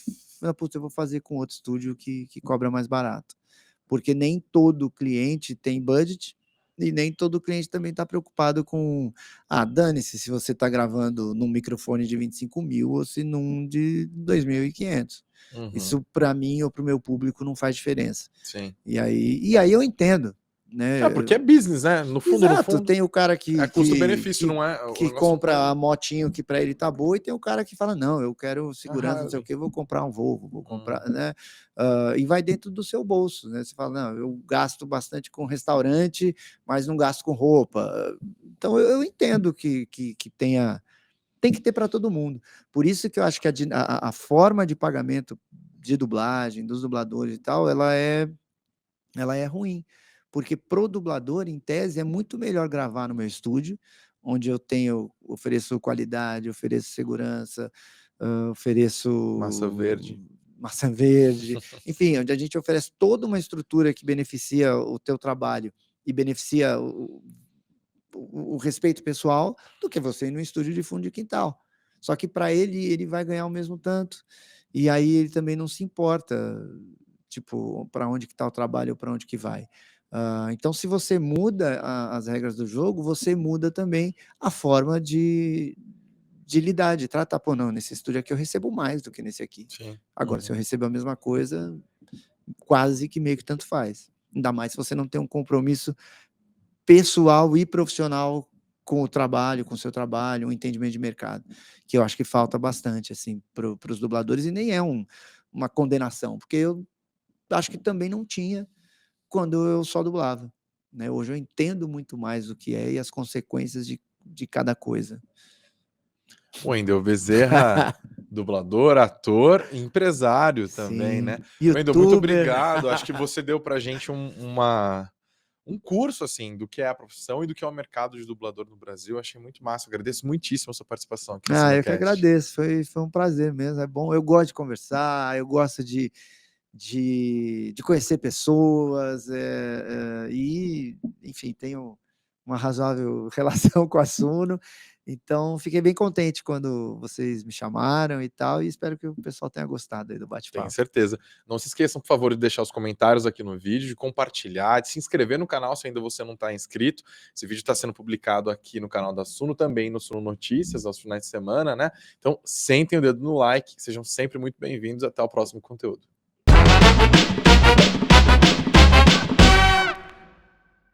putz, eu vou fazer com outro estúdio que cobra mais barato. Porque nem todo cliente tem budget, e nem todo cliente também está preocupado com, dane-se se você está gravando num microfone de 25.000 ou se num de 2.500. Uhum. Isso para mim ou para o meu público não faz diferença. Sim. E aí eu entendo, né? Porque é business, né? No fundo, Exato, tem o cara é custo-benefício, não é? O que negócio compra não tá a motinho que para ele tá boa, e tem o cara que fala: "Não, eu quero segurança, não sei o Harley. quê, vou comprar um Volvo, vou comprar", né, e vai dentro do seu bolso, né, você fala: "Não, eu gasto bastante com restaurante, mas não gasto com roupa". Então eu entendo que tem que ter para todo mundo. Por isso que eu acho que a forma de pagamento de dublagem, dos dubladores e tal, ela é ruim, porque pro dublador, em tese, é muito melhor gravar no meu estúdio, onde eu ofereço qualidade, ofereço segurança, Massa verde. maçã verde, enfim, onde a gente oferece toda uma estrutura que beneficia o teu trabalho e beneficia o respeito pessoal, do que você ir num estúdio de fundo de quintal. Só que para ele vai ganhar o mesmo tanto, e aí ele também não se importa, tipo, para onde que está o trabalho ou para onde que vai. Então se você muda as regras do jogo, você muda também a forma de lidar, de tratar. "Pô, não, nesse estúdio aqui eu recebo mais do que nesse aqui. Sim. Agora, se eu recebo a mesma coisa, quase que meio que tanto faz". Ainda mais se você não tem um compromisso pessoal e profissional com o trabalho, com o seu trabalho, um entendimento de mercado, que eu acho que falta bastante, assim, para os dubladores, e nem é uma condenação, porque eu acho que também não tinha quando eu só dublava, né. Hoje eu entendo muito mais o que é e as consequências de cada coisa. Wendel Bezerra, dublador, ator e empresário também, né? Sim, Wendel, muito youtuber. obrigado. Acho que você deu pra gente um curso, assim, do que é a profissão e do que é o mercado de dublador no Brasil. Achei muito massa. Agradeço muitíssimo a sua participação aqui no Eu que Cinecast. agradeço, foi um prazer mesmo, é bom, eu gosto de conversar, eu gosto de conhecer pessoas, e, enfim, tenho uma razoável relação com a Suno, então fiquei bem contente quando vocês me chamaram e tal, e espero que o pessoal tenha gostado aí do Tenho bate-papo. certeza. Não se esqueçam, por favor, de deixar os comentários aqui no vídeo, de compartilhar, de se inscrever no canal se ainda você não está inscrito. Esse vídeo está sendo publicado aqui no canal da Suno, também no Suno Notícias, aos finais de semana, né? Então, sentem o dedo no like, sejam sempre muito bem-vindos. Até o próximo conteúdo.